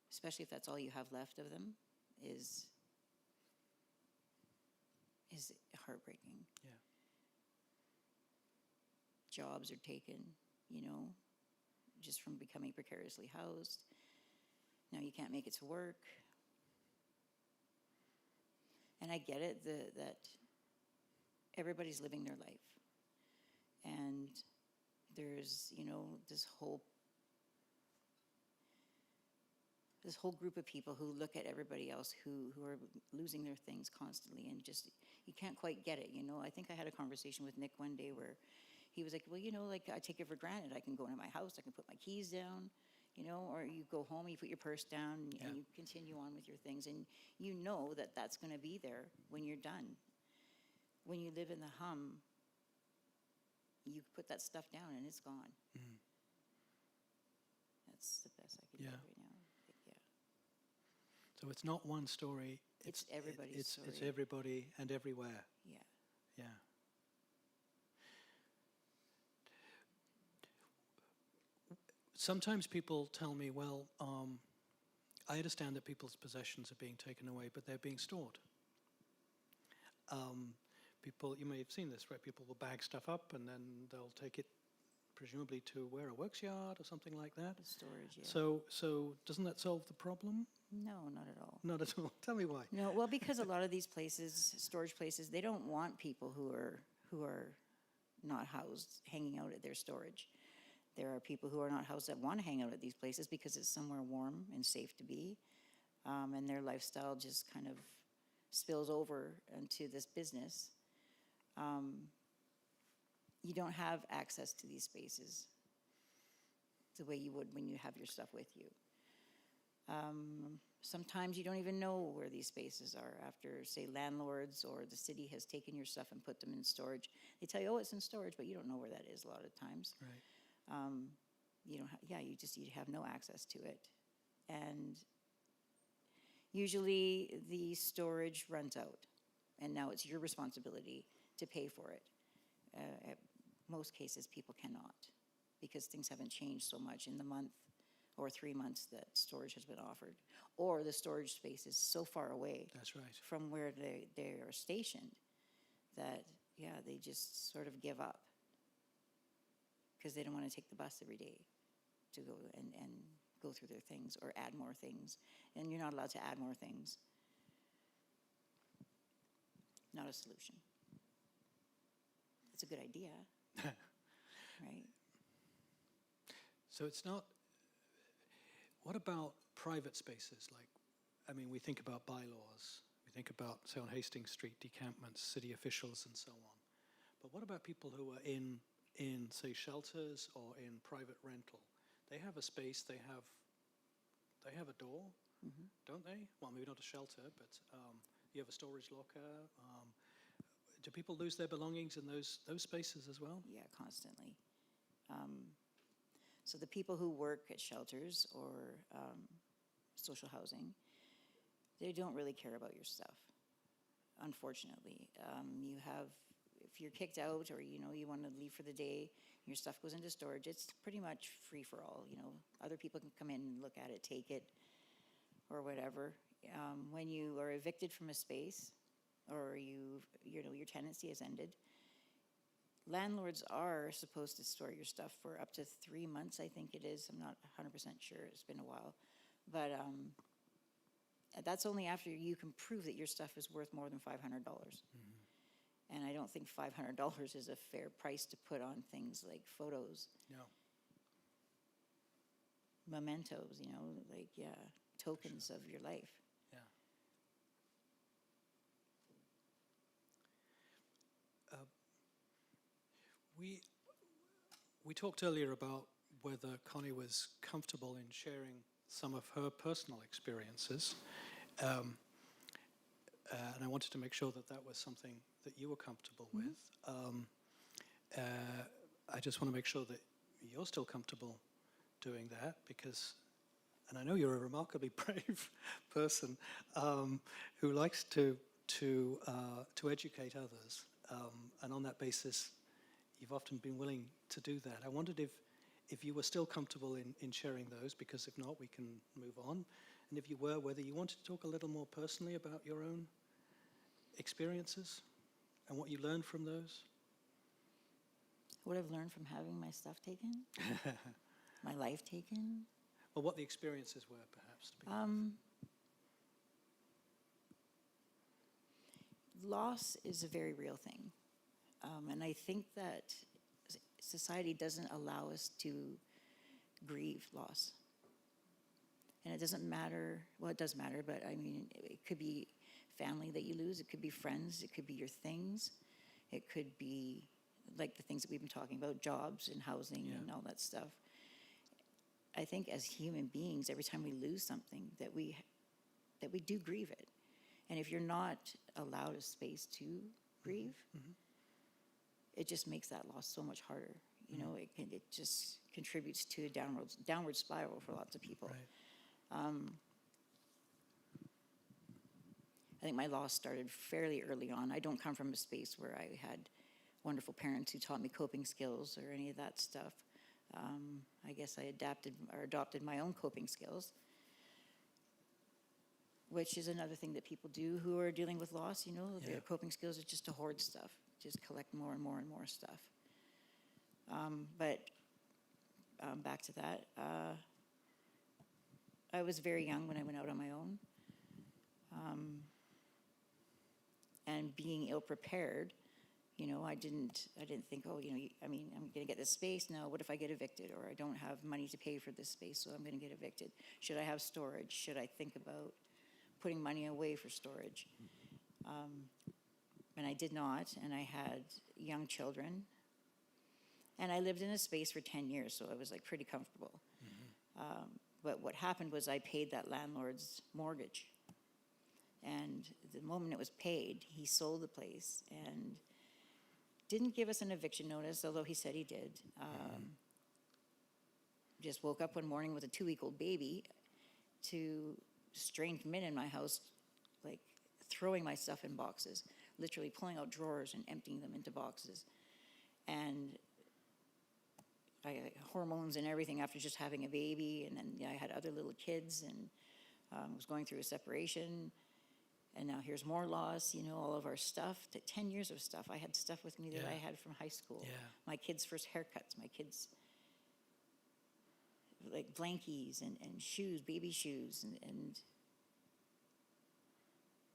especially if that's all you have left of them, is heartbreaking. Yeah. Jobs are taken, you know, just from becoming precariously housed. Now you can't make it to work. And I get it, that everybody's living their life. And there's, you know, this whole group of people who look at everybody else who are losing their things constantly, and just, you can't quite get it, you know. I think I had a conversation with Nick one day where he was like, well, you know, like, I take it for granted. I can go into my house, I can put my keys down, you know, or you go home, you put your purse down, and you continue on with your things, and you know that that's going to be there when you're done. When you live in the hum, you put that stuff down and it's gone. Mm. That's the best I can do right now. Yeah. So it's not one story. It's everybody's story. It's everybody and everywhere. Yeah. Yeah. Sometimes people tell me, well, I understand that people's possessions are being taken away, but they're being stored. People, you may have seen this, right? People will bag stuff up and then they'll take it presumably to where, a works yard or something like that. Storage, yeah. So doesn't that solve the problem? No, not at all. Not at all. Tell me why. No, well, because a lot of these places, storage places, they don't want people who are not housed hanging out at their storage. There are people who are not housed that want to hang out at these places because it's somewhere warm and safe to be, and their lifestyle just kind of spills over into this business. You don't have access to these spaces the way you would when you have your stuff with you. Sometimes you don't even know where these spaces are after, say, landlords or the city has taken your stuff and put them in storage. They tell you, oh, it's in storage, but you don't know where that is a lot of times. Right. You don't you have no access to it. And usually the storage runs out, and now it's your responsibility to pay for it. At most cases, people cannot, because things haven't changed so much in the month or 3 months that storage has been offered, or the storage space is so far away. That's right. From where they are stationed that, yeah, they just sort of give up because they don't want to take the bus every day to go and go through their things or add more things. And you're not allowed to add more things. Not a solution. It's a good idea, right? So it's not, what about private spaces? Like, I mean, we think about bylaws, we think about, say, on Hastings Street, decampments, city officials and so on. But what about people who are in say, shelters or in private rental? they have a space, they have a door, don't they? Well, maybe not a shelter, but you have a storage locker. Do people lose their belongings in those spaces as well? Yeah, constantly. So the people who work at shelters or social housing, they don't really care about your stuff, unfortunately. If you're kicked out or, you want to leave for the day, your stuff goes into storage, it's pretty much free for all, Other people can come in and look at it, take it, or whatever. When you are evicted from a space or your tenancy has ended, landlords are supposed to store your stuff for up to 3 months, I think it is. I'm not 100% sure. It's been a while. But that's only after you can prove that your stuff is worth more than $500. And I don't think $500 is a fair price to put on things like photos, No. mementos, tokens of your life. Yeah. We talked earlier about whether Connie was comfortable in sharing some of her personal experiences, and I wanted to make sure that that was something that you were comfortable with. I just want to make sure that you're still comfortable doing that, because, and I know you're a remarkably brave person who likes to educate others, and on that basis, you've often been willing to do that. I wondered if you were still comfortable in sharing those, because if not, we can move on. And if you were, whether you wanted to talk a little more personally about your own experiences and what you learned from those. What I've learned from having my stuff taken, my life taken. Well, what the experiences were, perhaps. To begin with. Loss is a very real thing. And I think that society doesn't allow us to grieve loss. And it doesn't matter, well, it does matter, but I mean, it could be family that you lose, it could be friends, it could be your things, it could be like the things that we've been talking about, jobs and housing and all that stuff. I think as human beings, every time we lose something, that we do grieve it. And if you're not allowed a space to grieve, it just makes that loss so much harder. It just contributes to a downward spiral for lots of people. Right. I think my loss started fairly early on. I don't come from a space where I had wonderful parents who taught me coping skills or any of that stuff. I guess I adopted my own coping skills, which is another thing that people do who are dealing with loss. Their coping skills are just to hoard stuff, just collect more and more and more stuff. But back to that, I was very young when I went out on my own. And being ill-prepared, I didn't think, I'm going to get this space now. What if I get evicted, or I don't have money to pay for this space, so I'm going to get evicted? Should I have storage? Should I think about putting money away for storage? And I did not, and I had young children. And I lived in a space for 10 years, so I was pretty comfortable. But what happened was I paid that landlord's mortgage. And the moment it was paid, he sold the place and didn't give us an eviction notice, although he said he did. Just woke up one morning with a 2-week-old baby to strange men in my house, throwing my stuff in boxes, literally pulling out drawers and emptying them into boxes. And I had hormones and everything after just having a baby, and then I had other little kids, and was going through a separation. And now here's more loss, all of our stuff, 10 years of stuff. I had stuff with me that I had from high school. Yeah. My kids' first haircuts, my kids' blankies and shoes, baby shoes. And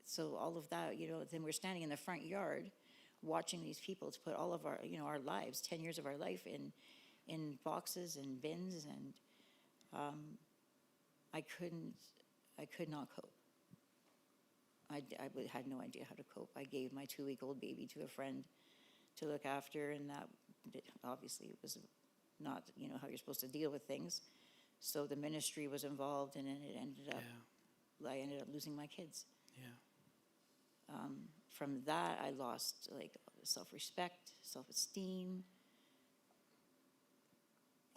so all of that, then we're standing in the front yard watching these people to put all of our, our lives, 10 years of our life in boxes and bins. And I could not cope. I had no idea how to cope. I gave my 2-week-old baby to a friend to look after, and that obviously was not, how you're supposed to deal with things. So the ministry was involved, and then it ended up, Yeah. I ended up losing my kids. Yeah. From that, I lost like self-respect, self-esteem,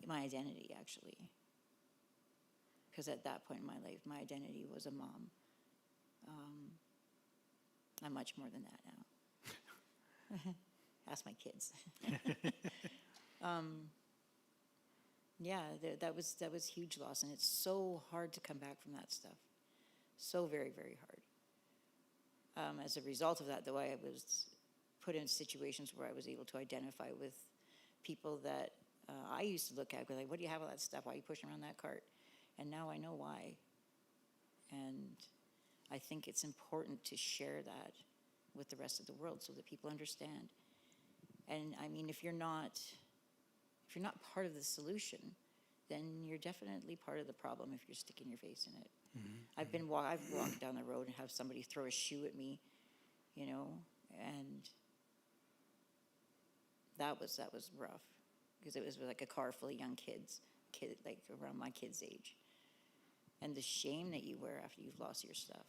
my identity, actually. Because at that point in my life, my identity was a mom. I'm much more than that now. Ask my kids. Yeah, that was huge loss, and it's so hard to come back from that stuff. So very, very hard. As a result of that, though, I was put in situations where I was able to identify with people that I used to look at, like, what do you have all that stuff? Why are you pushing around that cart? And now I know why. And I think it's important to share that with the rest of the world so that people understand. And I mean, if you're not part of the solution, then you're definitely part of the problem if you're sticking your face in it. Mm-hmm. I've walked down the road and have somebody throw a shoe at me, you know, and that was rough, because it was like a car full of young kids, like around my kid's age. And the shame that you wear after you've lost your stuff.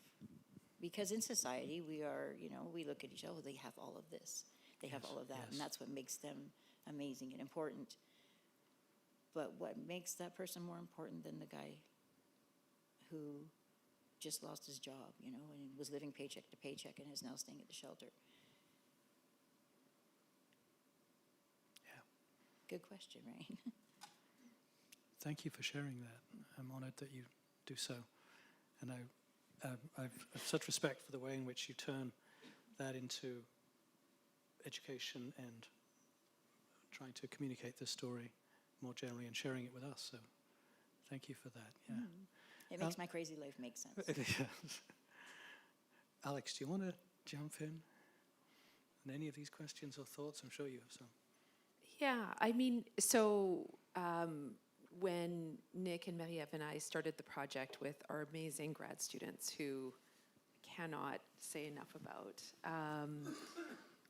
Because in society, we are, you know, we look at each other, oh, they have all of this, they have all of that, and that's what makes them amazing and important. But what makes that person more important than the guy who just lost his job, you know, and was living paycheck to paycheck and is now staying at the shelter? Yeah. Good question, right? Thank you for sharing that. I'm honored that you do so. And I've such respect for the way in which you turn that into education and trying to communicate the story more generally and sharing it with us. So thank you for that. Yeah. It makes my crazy life make sense. Yes. Alex, do you want to jump in on any of these questions or thoughts? I'm sure you have some. Yeah, I mean, so when Nick and Marie-Ève and I started the project with our amazing grad students who I cannot say enough about,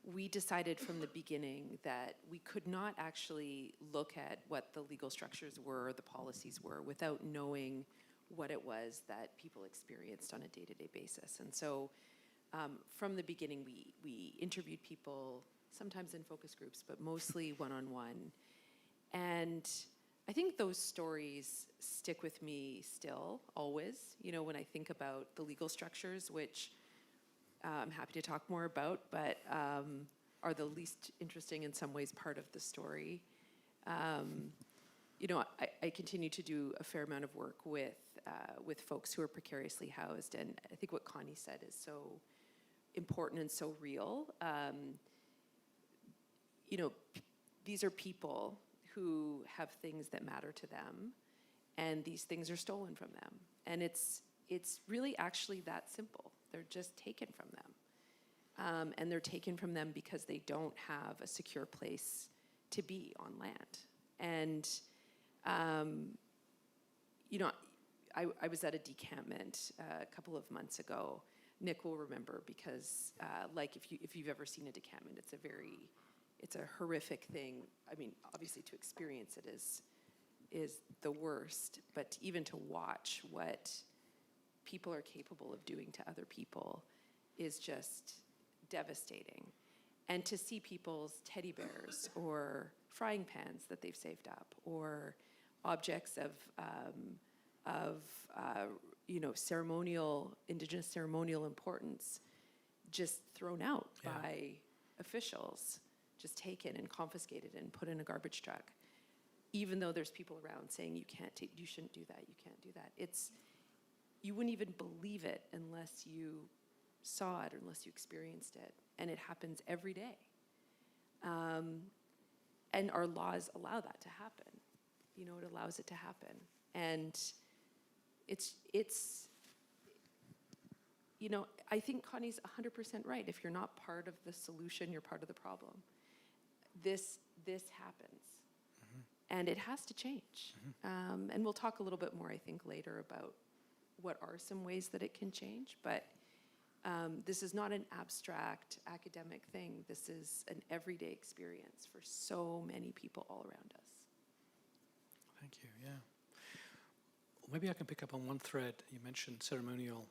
we decided from the beginning that we could not actually look at what the legal structures were, the policies were, without knowing what it was that people experienced on a day-to-day basis. And so from the beginning, we interviewed people, sometimes in focus groups, but mostly one-on-one. And I think those stories stick with me still, always, you know, when I think about the legal structures, which I'm happy to talk more about, but are the least interesting in some ways part of the story. You know, I continue to do a fair amount of work with folks who are precariously housed, and I think what Connie said is so important and so real. You know, these are people who have things that matter to them, and these things are stolen from them. And it's really actually that simple. They're just taken from them. And they're taken from them because they don't have a secure place to be on land. And, you know, I was at a decampment a couple of months ago. Nick will remember because, like, if you've ever seen a decampment, it's a horrific thing. I mean, obviously to experience it is the worst, but even to watch what people are capable of doing to other people is just devastating. And to see people's teddy bears or frying pans that they've saved up, or objects of you know, indigenous ceremonial importance just thrown out by officials, just taken and confiscated and put in a garbage truck, even though there's people around saying you shouldn't do that, you can't do that. You wouldn't even believe it unless you saw it or unless you experienced it. And it happens every day. And our laws allow that to happen. You know, it allows it to happen. And it's you know, I think Connie's 100% right. If you're not part of the solution, you're part of the problem. This happens. And it has to change. And we'll talk a little bit more, I think, later about what are some ways that it can change. But this is not an abstract academic thing. This is an everyday experience for so many people all around us. Thank you, yeah. maybe I can pick up on one thread. You mentioned ceremonial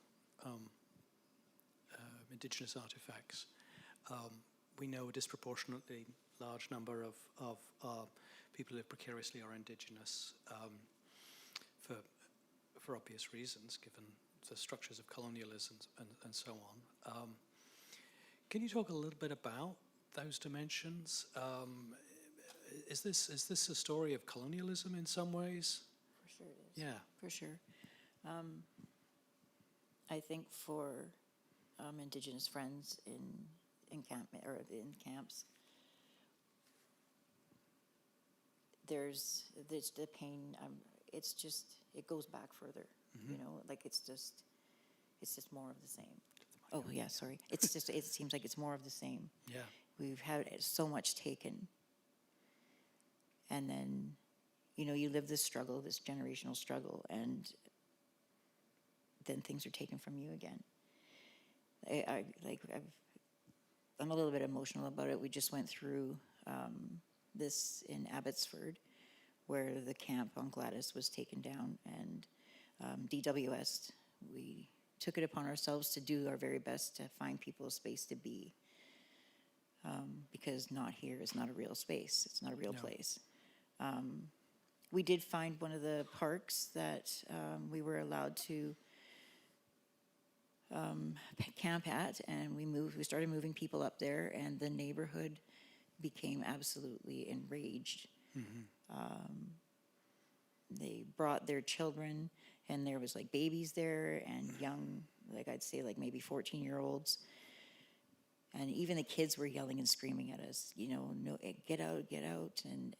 indigenous artifacts. We know a disproportionately large number of people who live precariously are indigenous for obvious reasons, given the structures of colonialism and so on. Can you talk a little bit about those dimensions? Is this a story of colonialism in some ways? For sure it is. Yeah. For sure. I think for Indigenous friends in camps, there's the pain. It's just, it goes back further. You know, like it's just more of the same. Oh yeah, sorry. It's just, it seems like it's more of the same. Yeah. We've had so much taken, and then, you know, you live this struggle, this generational struggle, and then things are taken from you again. I'm a little bit emotional about it. We just went through this in Abbotsford, where the camp on Gladys was taken down, and DWS, we took it upon ourselves to do our very best to find people a space to be, because not here is not a real space. It's not a real place. We did find one of the parks that we were allowed to camp at, and we started moving people up there, and the neighborhood became absolutely enraged. They brought their children, and there was like babies there and young, like I'd say like maybe 14-year-olds. And even the kids were yelling and screaming at us, you know, no, get out, and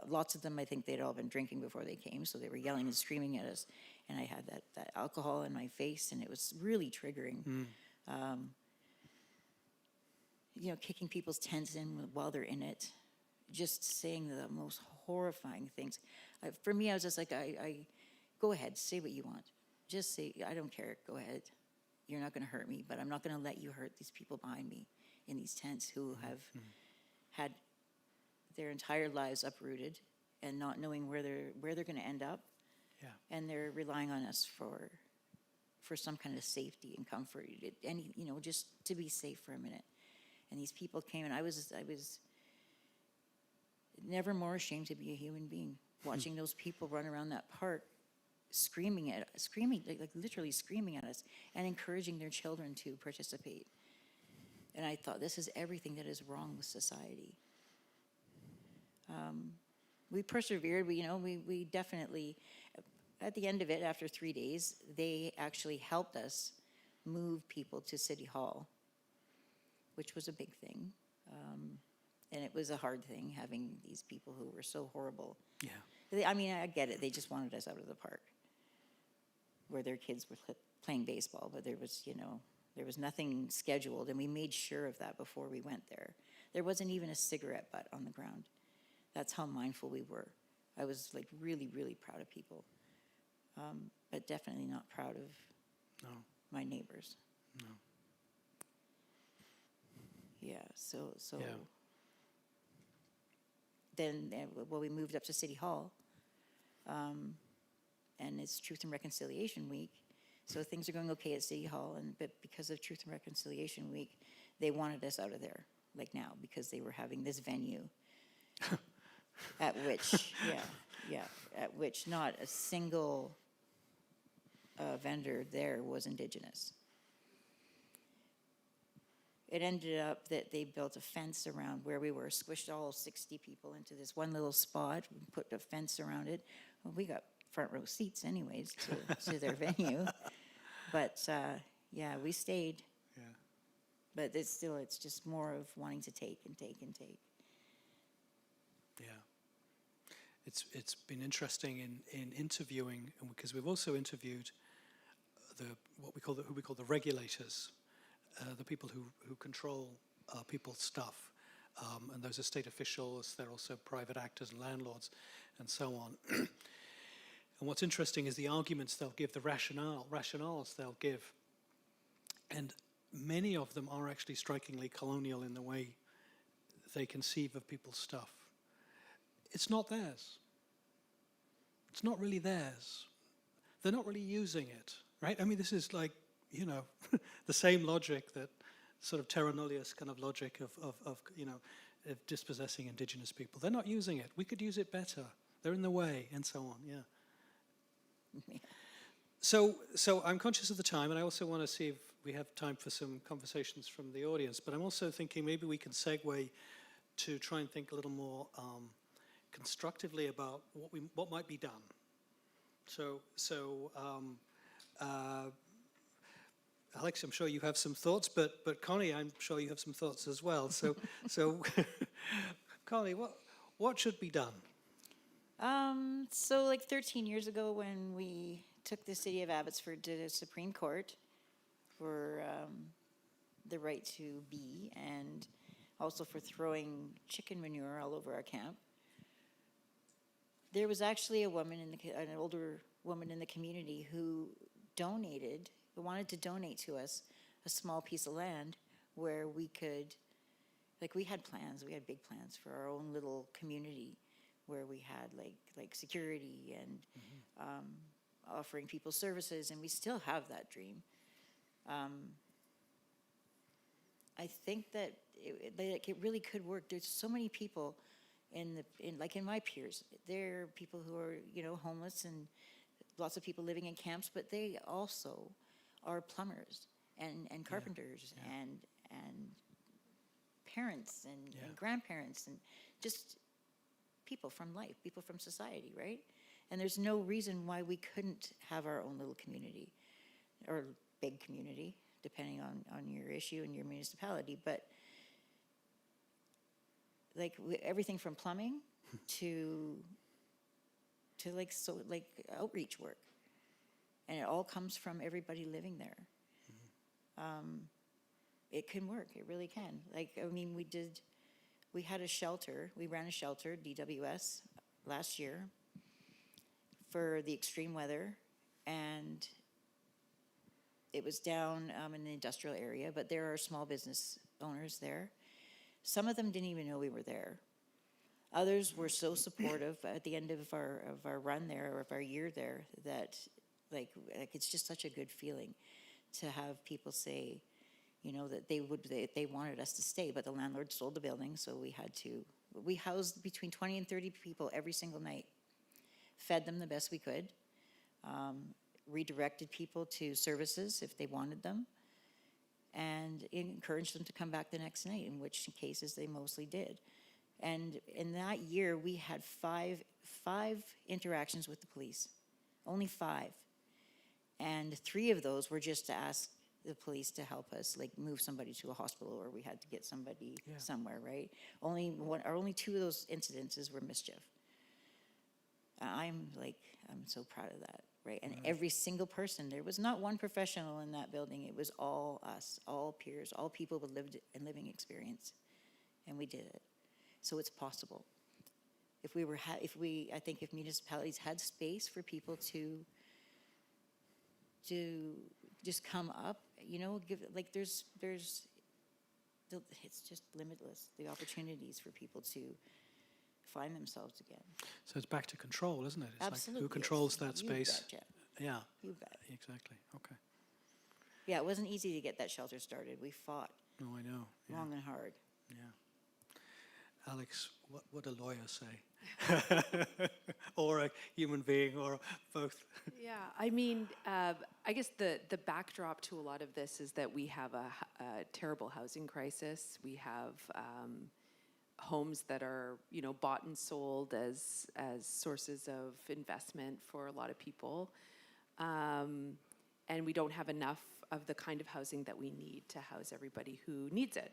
lots of them, I think they'd all been drinking before they came, so they were yelling and screaming at us. And I had that alcohol in my face, and it was really triggering. You know, kicking people's tents in while they're in it, just saying the most horrifying things. For me, I was just like, I go ahead, say what you want. Just say, I don't care, go ahead. You're not gonna hurt me, but I'm not gonna let you hurt these people behind me in these tents who have had their entire lives uprooted and not knowing where they're gonna end up. Yeah. And they're relying on us for some kind of safety and comfort, you know, just to be safe for a minute. And these people came, and I was never more ashamed to be a human being, watching those people run around that park, screaming, like literally screaming at us, and encouraging their children to participate. And I thought, this is everything that is wrong with society. We persevered. We definitely, at the end of it, after 3 days, they actually helped us move people to City Hall, which was a big thing. And it was a hard thing, having these people who were so horrible. Yeah. I mean, I get it. They just wanted us out of the park where their kids were playing baseball, but there was nothing scheduled, and we made sure of that before we went there. There wasn't even a cigarette butt on the ground. That's how mindful we were. I was like really, really proud of people, but definitely not proud of my neighbors. No. Yeah, so Yeah. Then, we moved up to City Hall, and it's Truth and Reconciliation Week, so things are going okay at City Hall, but because of Truth and Reconciliation Week, they wanted us out of there, like now, because they were having this venue at which, at which not a single vendor there was Indigenous. It ended up that they built a fence around where we were, squished all 60 people into this one little spot, put a fence around it. Well, we got front row seats anyways to their venue. But we stayed. Yeah. But it's just more of wanting to take and take and take. Yeah. It's been interesting in interviewing, because we've also interviewed who we call the regulators, the people who control people's stuff, and those are state officials. They're also private actors and landlords, and so on. And what's interesting is the arguments they'll give, the rationales they'll give, and many of them are actually strikingly colonial in the way they conceive of people's stuff. It's not theirs. It's not really theirs. They're not really using it, right? I mean, this is like, you know, the same logic, that sort of terra nullius kind of logic of you know, of dispossessing indigenous people. They're not using it. We could use it better. They're in the way, and so on, yeah. So I'm conscious of the time, and I also want to see if we have time for some conversations from the audience, but I'm also thinking maybe we can segue to try and think a little more constructively about what might be done. Alex, I'm sure you have some thoughts, but Connie, I'm sure you have some thoughts as well. So Connie, what should be done? So like 13 years ago, when we took the city of Abbotsford to the Supreme Court for the right to be, and also for throwing chicken manure all over our camp, there was actually an older woman in the community who wanted to donate to us a small piece of land where we could, like, we had big plans for our own little community, where we had like security and offering people services, and we still have that dream. I think that it really could work. There's so many people in my peers. There are people who are, you know, homeless, and lots of people living in camps, but they also are plumbers and carpenters and parents and grandparents, and just people from life, people from society, right? And there's no reason why we couldn't have our own little community, or big community, depending on your issue and your municipality. But like everything from plumbing to outreach work, and it all comes from everybody living there. It can work. It really can. Like, I mean, we had a shelter. We ran a shelter, DWS, last year for the extreme weather, and it was down in the industrial area, but there are small business owners there. Some of them didn't even know we were there. Others were so supportive at the end of our run there, or of our year there, that like it's just such a good feeling to have people say, you know, that they wanted us to stay, but the landlord sold the building, so we housed between 20 and 30 people every single night, fed them the best we could, redirected people to services if they wanted them, and encouraged them to come back the next night, in which cases they mostly did. And in that year, we had five interactions with the police, only 5. And 3 of those were just to ask the police to help us, like move somebody to a hospital, or we had to get somebody somewhere, right? Only 2 of those incidences were mischief. I'm so proud of that, right? And every single person, there was not one professional in that building. It was all us, all peers, all people with lived and living experience, and we did it. So it's possible. I think if municipalities had space for people to just come up, you know, it's just limitless, the opportunities for people to find themselves again. So it's back to control, isn't it? It's Absolutely. like who controls that You space? betcha. Yeah. You bet. Exactly. Okay. Yeah, it wasn't easy to get that shelter started. We fought Oh, I know. Yeah. long and hard. Yeah. Alex, what would a lawyer say? Or a human being, or both? Yeah, I mean, I guess the backdrop to a lot of this is that we have a terrible housing crisis. We have homes that are, you know, bought and sold as sources of investment for a lot of people, and we don't have enough of the kind of housing that we need to house everybody who needs it.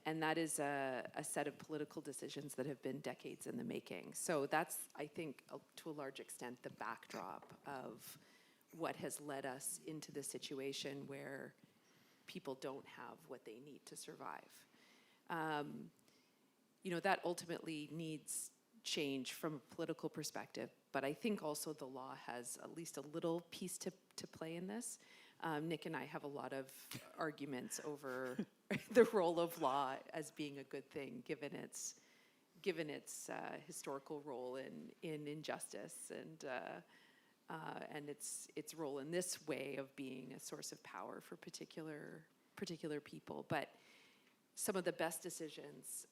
And that is a set of political decisions that have been decades in the making. So that's, I think, to a large extent, the backdrop of what has led us into the situation where people don't have what they need to survive. You know, that ultimately needs change from a political perspective, but I think also the law has at least a little piece to play in this. Nick and I have a lot of arguments over the role of law as being a good thing, given its given its historical role in injustice and its role in this way of being a source of power for particular people. But some of the best decisions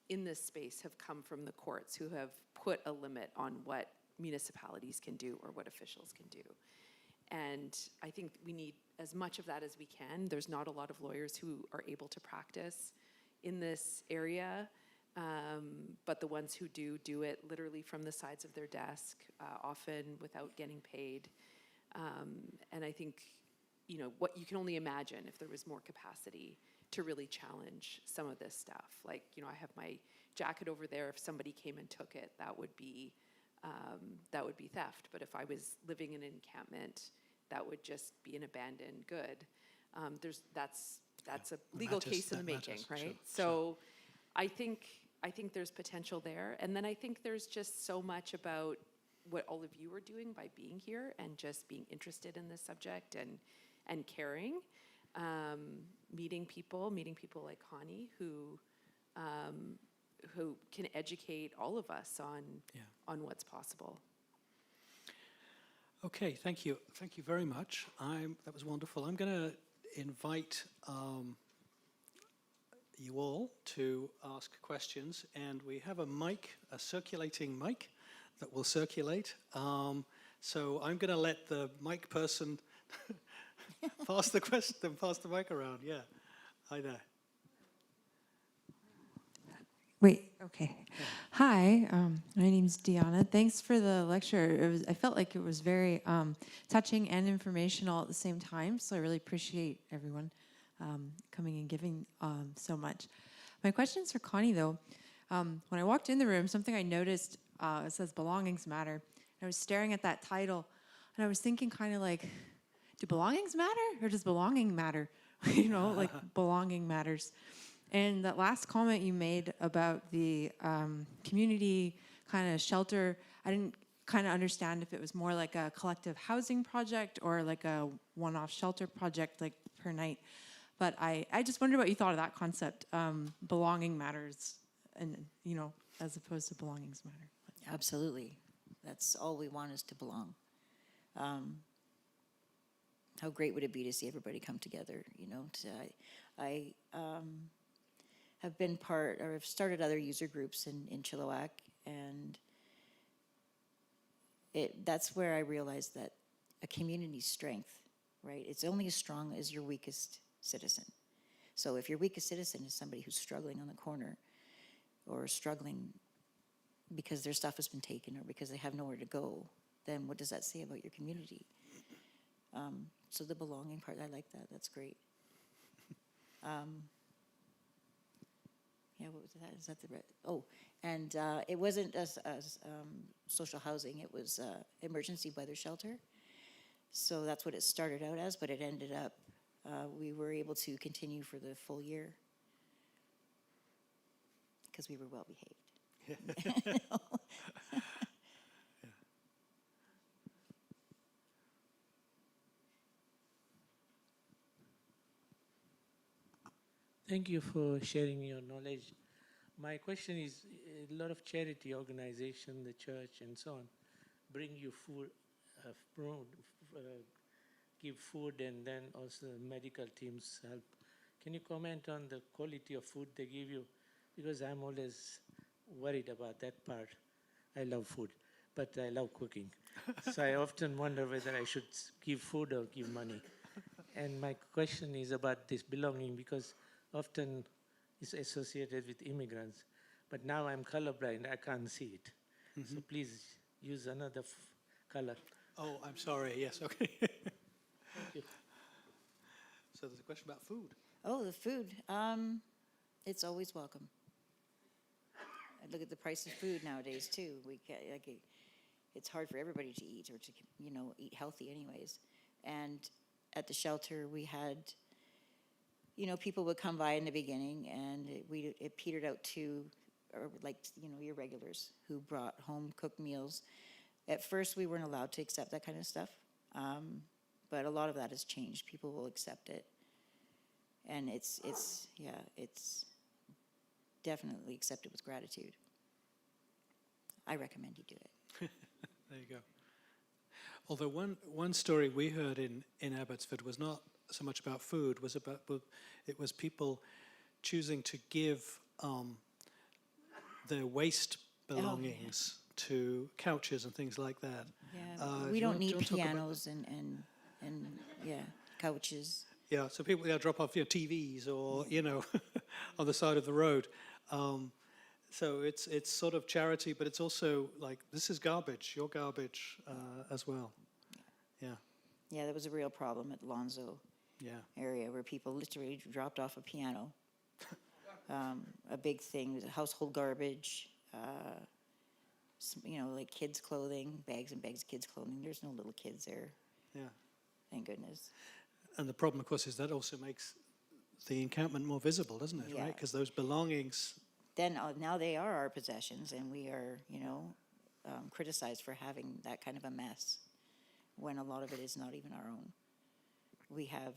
in this space have come from the courts, who have put a limit on what municipalities can do or what officials can do. And I think we need as much of that as we can. There's not a lot of lawyers who are able to practice in this area, but the ones who do it literally from the sides of their desk, often without getting paid. And I think, what you can only imagine if there was more capacity to really challenge some of this stuff. Like, I have my jacket over there. If somebody came and took it, that would be theft. But if I was living in an encampment, that would just be an abandoned good. That's a legal case in the making, right? Sure, So I think there's potential there. And then I think there's just so much about what all of you are doing by being here and just being interested in this subject and caring. Meeting people like Connie who can educate all of us on what's possible. Okay, thank you. Thank you very much. That was wonderful. I'm going to invite you all to ask questions, and we have a mic, a circulating mic that will circulate. So I'm going to let the mic person pass the mic around. Yeah, hi there. Wait, okay. Hi, my name's Deanna. Thanks for the lecture. I felt like it was very touching and informational at the same time, so I really appreciate everyone coming and giving so much. My question's for Connie, though. When I walked in the room, something I noticed, it says belongings matter. And I was staring at that title, and I was thinking kind of like, do belongings matter, or does belonging matter? Like belonging matters. And that last comment you made about the community kind of shelter, I didn't kind of understand if it was more like a collective housing project or like a one-off shelter project, like per night. But I just wondered what you thought of that concept, belonging matters, and as opposed to belongings matter. Absolutely. That's all we want, is to belong. How great would it be to see everybody come together, I have been part, or have started other user groups in Chilliwack, and that's where I realized that a community's strength, right? It's only as strong as your weakest citizen. So if your weakest citizen is somebody who's struggling on the corner, or struggling because their stuff has been taken, or because they have nowhere to go, then what does that say about your community? So the belonging part, I like that. That's great. Yeah, what was that? Is that the red? Oh, and it wasn't as social housing. It was emergency weather shelter. So that's what it started out as, but it ended up, we were able to continue for the full year because we were well behaved. Thank you for sharing your knowledge. My question is, a lot of charity organizations, the church and so on, bring you food, give food, and then also medical teams help. Can you comment on the quality of food they give you? Because I'm always worried about that part. I love food, but I love cooking. So I often wonder whether I should give food or give money. And my question is about this belonging, because often it's associated with immigrants. But now I'm colorblind, I can't see it. So please use another color. Oh, I'm sorry. Yes, okay. Thank you. So there's a question about food. Oh, the food. It's always welcome. I look at the price of food nowadays too. It's hard for everybody to eat, or to eat healthy anyways. And at the shelter we had, people would come by in the beginning, and it petered out to, or like, your regulars who brought home cooked meals. At first we weren't allowed to accept that kind of stuff, but a lot of that has changed. People will accept it, and it's definitely accepted with gratitude. I recommend you do it. There you go. Although one story we heard in Abbotsford was not so much about food, it was people choosing to give their waste belongings to couches and things like that. Yeah, Do we you don't want- do you need want to talk about pianos and yeah, couches. Yeah, so people drop off TVs or on the side of the road. So it's sort of charity, but it's also like, this is garbage, your garbage as well. Yeah, Yeah, that was a real problem at Lonzo yeah. area where people literally dropped off a piano. A big thing was household garbage, like kids' clothing, bags and bags of kids' clothing. There's no little kids there, Yeah. thank goodness. And the problem, of course, is that also makes the encampment more visible, doesn't it? Yeah. Right? Because those belongings. Then now they are our possessions, and we are, criticized for having that kind of a mess when a lot of it is not even our own. We have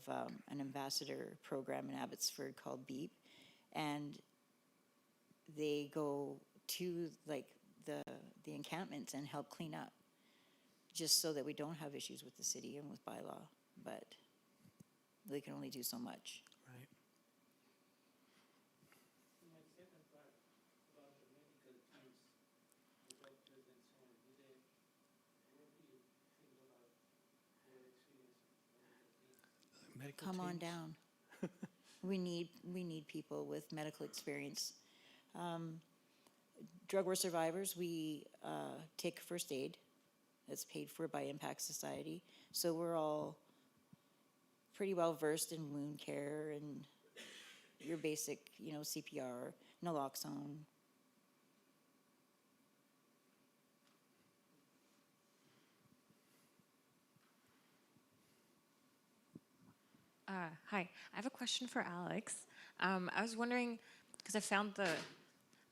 an ambassador program in Abbotsford called BEEP, and they go to the encampments and help clean up, just so that we don't have issues with the city and with bylaw. But they can only do so much. Right. My second part about the medical teams, the doctors and so on, what do you think about their experience with medical teams? Medical Come on teams. down. We need people with medical experience. Drug war survivors, we take first aid. That's paid for by Impact Society. So we're all pretty well versed in wound care and your basic, CPR, naloxone. Hi, I have a question for Alex. I was wondering, because I'm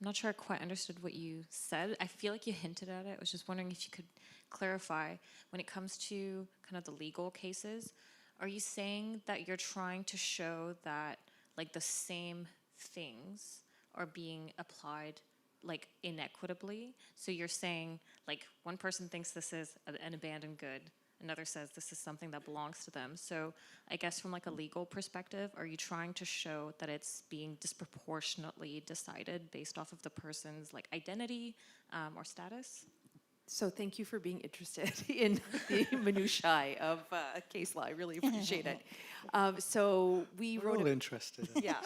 not sure I quite understood what you said. I feel like you hinted at it. I was just wondering if you could clarify, when it comes to kind of the legal cases, are you saying that you're trying to show that like the same things are being applied like inequitably? So you're saying like one person thinks this is an abandoned good, another says this is something that belongs to them. So I guess from like a legal perspective, are you trying to show that it's being disproportionately decided based off of the person's like identity or status? So thank you for being interested in the minutiae of case law. I really appreciate it. So we We're wrote all interested. Yeah.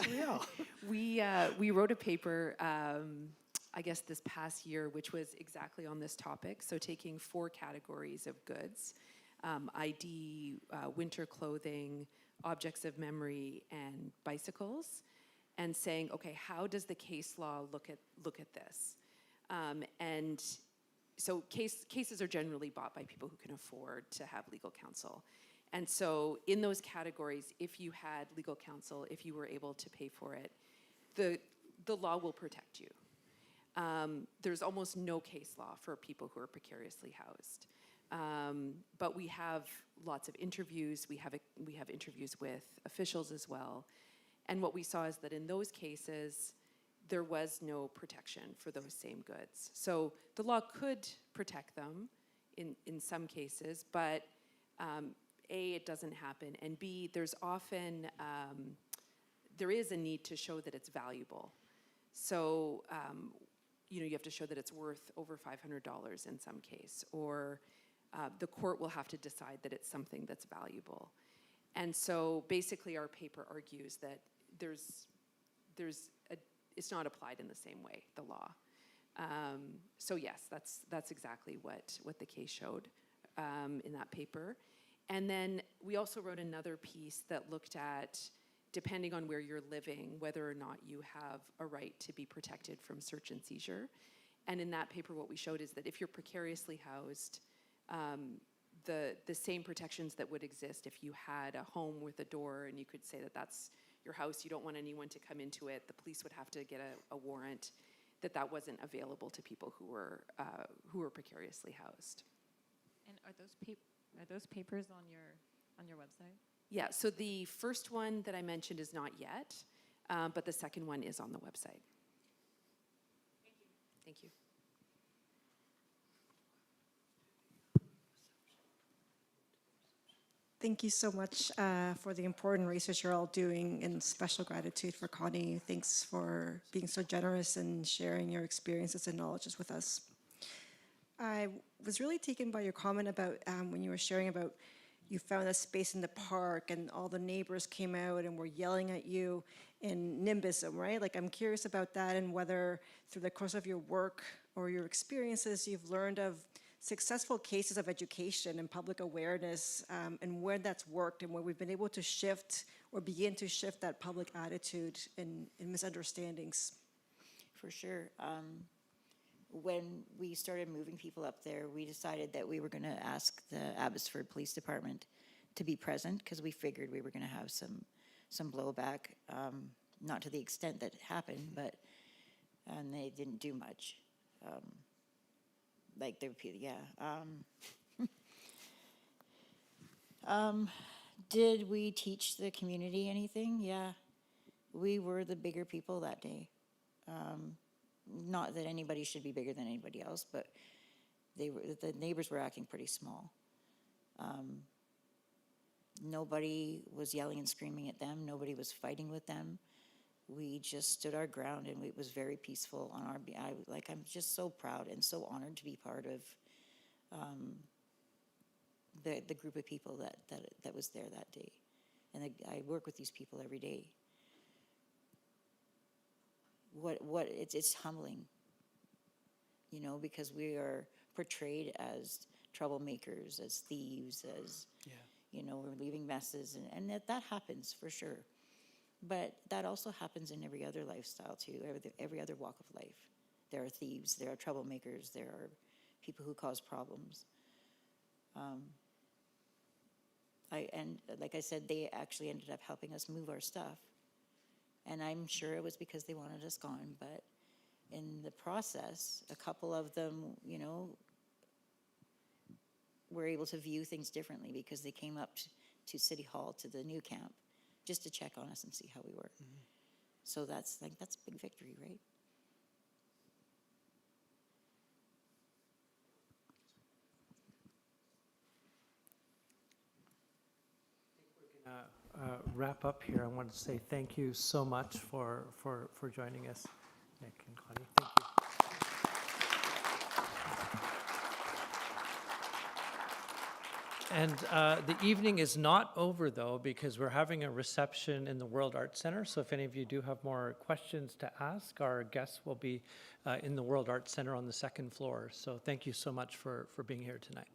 We are. we wrote a paper, I guess this past year, which was exactly on this topic. So taking 4 categories of goods, ID, winter clothing, objects of memory, and bicycles, and saying, okay, how does the case law look at this? And so cases are generally bought by people who can afford to have legal counsel. And so in those categories, if you had legal counsel, if you were able to pay for it, the law will protect you. There's almost no case law for people who are precariously housed. But we have lots of interviews. We have interviews with officials as well. And what we saw is that in those cases, there was no protection for those same goods. So the law could protect them in some cases, but A, it doesn't happen, and B, there's often, there is a need to show that it's valuable. So, you have to show that it's worth over $500 in some case, or the court will have to decide that it's something that's valuable. And so basically our paper argues that it's not applied in the same way, the law. So yes, that's exactly what the case showed in that paper. And then we also wrote another piece that looked at, depending on where you're living, whether or not you have a right to be protected from search and seizure. And in that paper, what we showed is that if you're precariously housed, the same protections that would exist if you had a home with a door and you could say that that's your house, you don't want anyone to come into it, the police would have to get a warrant, that wasn't available to people who were precariously housed. And are those papers on your website? Yeah, so the first one that I mentioned is not yet, but the second one is on the website. Thank you. Thank you. Thank you so much for the important research you're all doing, and special gratitude for Connie. Thanks for being so generous and sharing your experiences and knowledges with us. I was really taken by your comment about when you were sharing about you found a space in the park and all the neighbors came out and were yelling at you in nimbism, right? Like, I'm curious about that, and whether through the course of your work or your experiences you've learned of successful cases of education and public awareness, and where that's worked and where we've been able to shift or begin to shift that public attitude and misunderstandings. For sure. When we started moving people up there, we decided that we were going to ask the Abbotsford Police Department to be present, because we figured we were going to have some blowback, not to the extent that it happened, but and they didn't do much. Like they repeated, yeah. Did we teach the community anything? Yeah, we were the bigger people that day. Not that anybody should be bigger than anybody else, but the neighbors were acting pretty small. Nobody was yelling and screaming at them. Nobody was fighting with them. We just stood our ground, and it was very peaceful on our. I'm just so proud and so honored to be part of the group of people that was there that day, and I work with these people every day. It's humbling, you know, because we are portrayed as troublemakers, as thieves, as you know, we're leaving messes, and that happens for sure. But that also happens in every other lifestyle too, every other walk of life. There are thieves, there are troublemakers, there are people who cause problems. And like I said, they actually ended up helping us move our stuff. And I'm sure it was because they wanted us gone, but in the process, a couple of them, you know, were able to view things differently because they came up to City Hall, to the new camp, just to check on us and see how we were. Mm-hmm. So that's a big victory, right? Wrap up here. I want to say thank you so much for joining us, Nick and Connie. Thank you. And the evening is not over, though, because we're having a reception in the World Arts Center. So if any of you do have more questions to ask, our guests will be in the World Arts Center on the second floor. So thank you so much for being here tonight.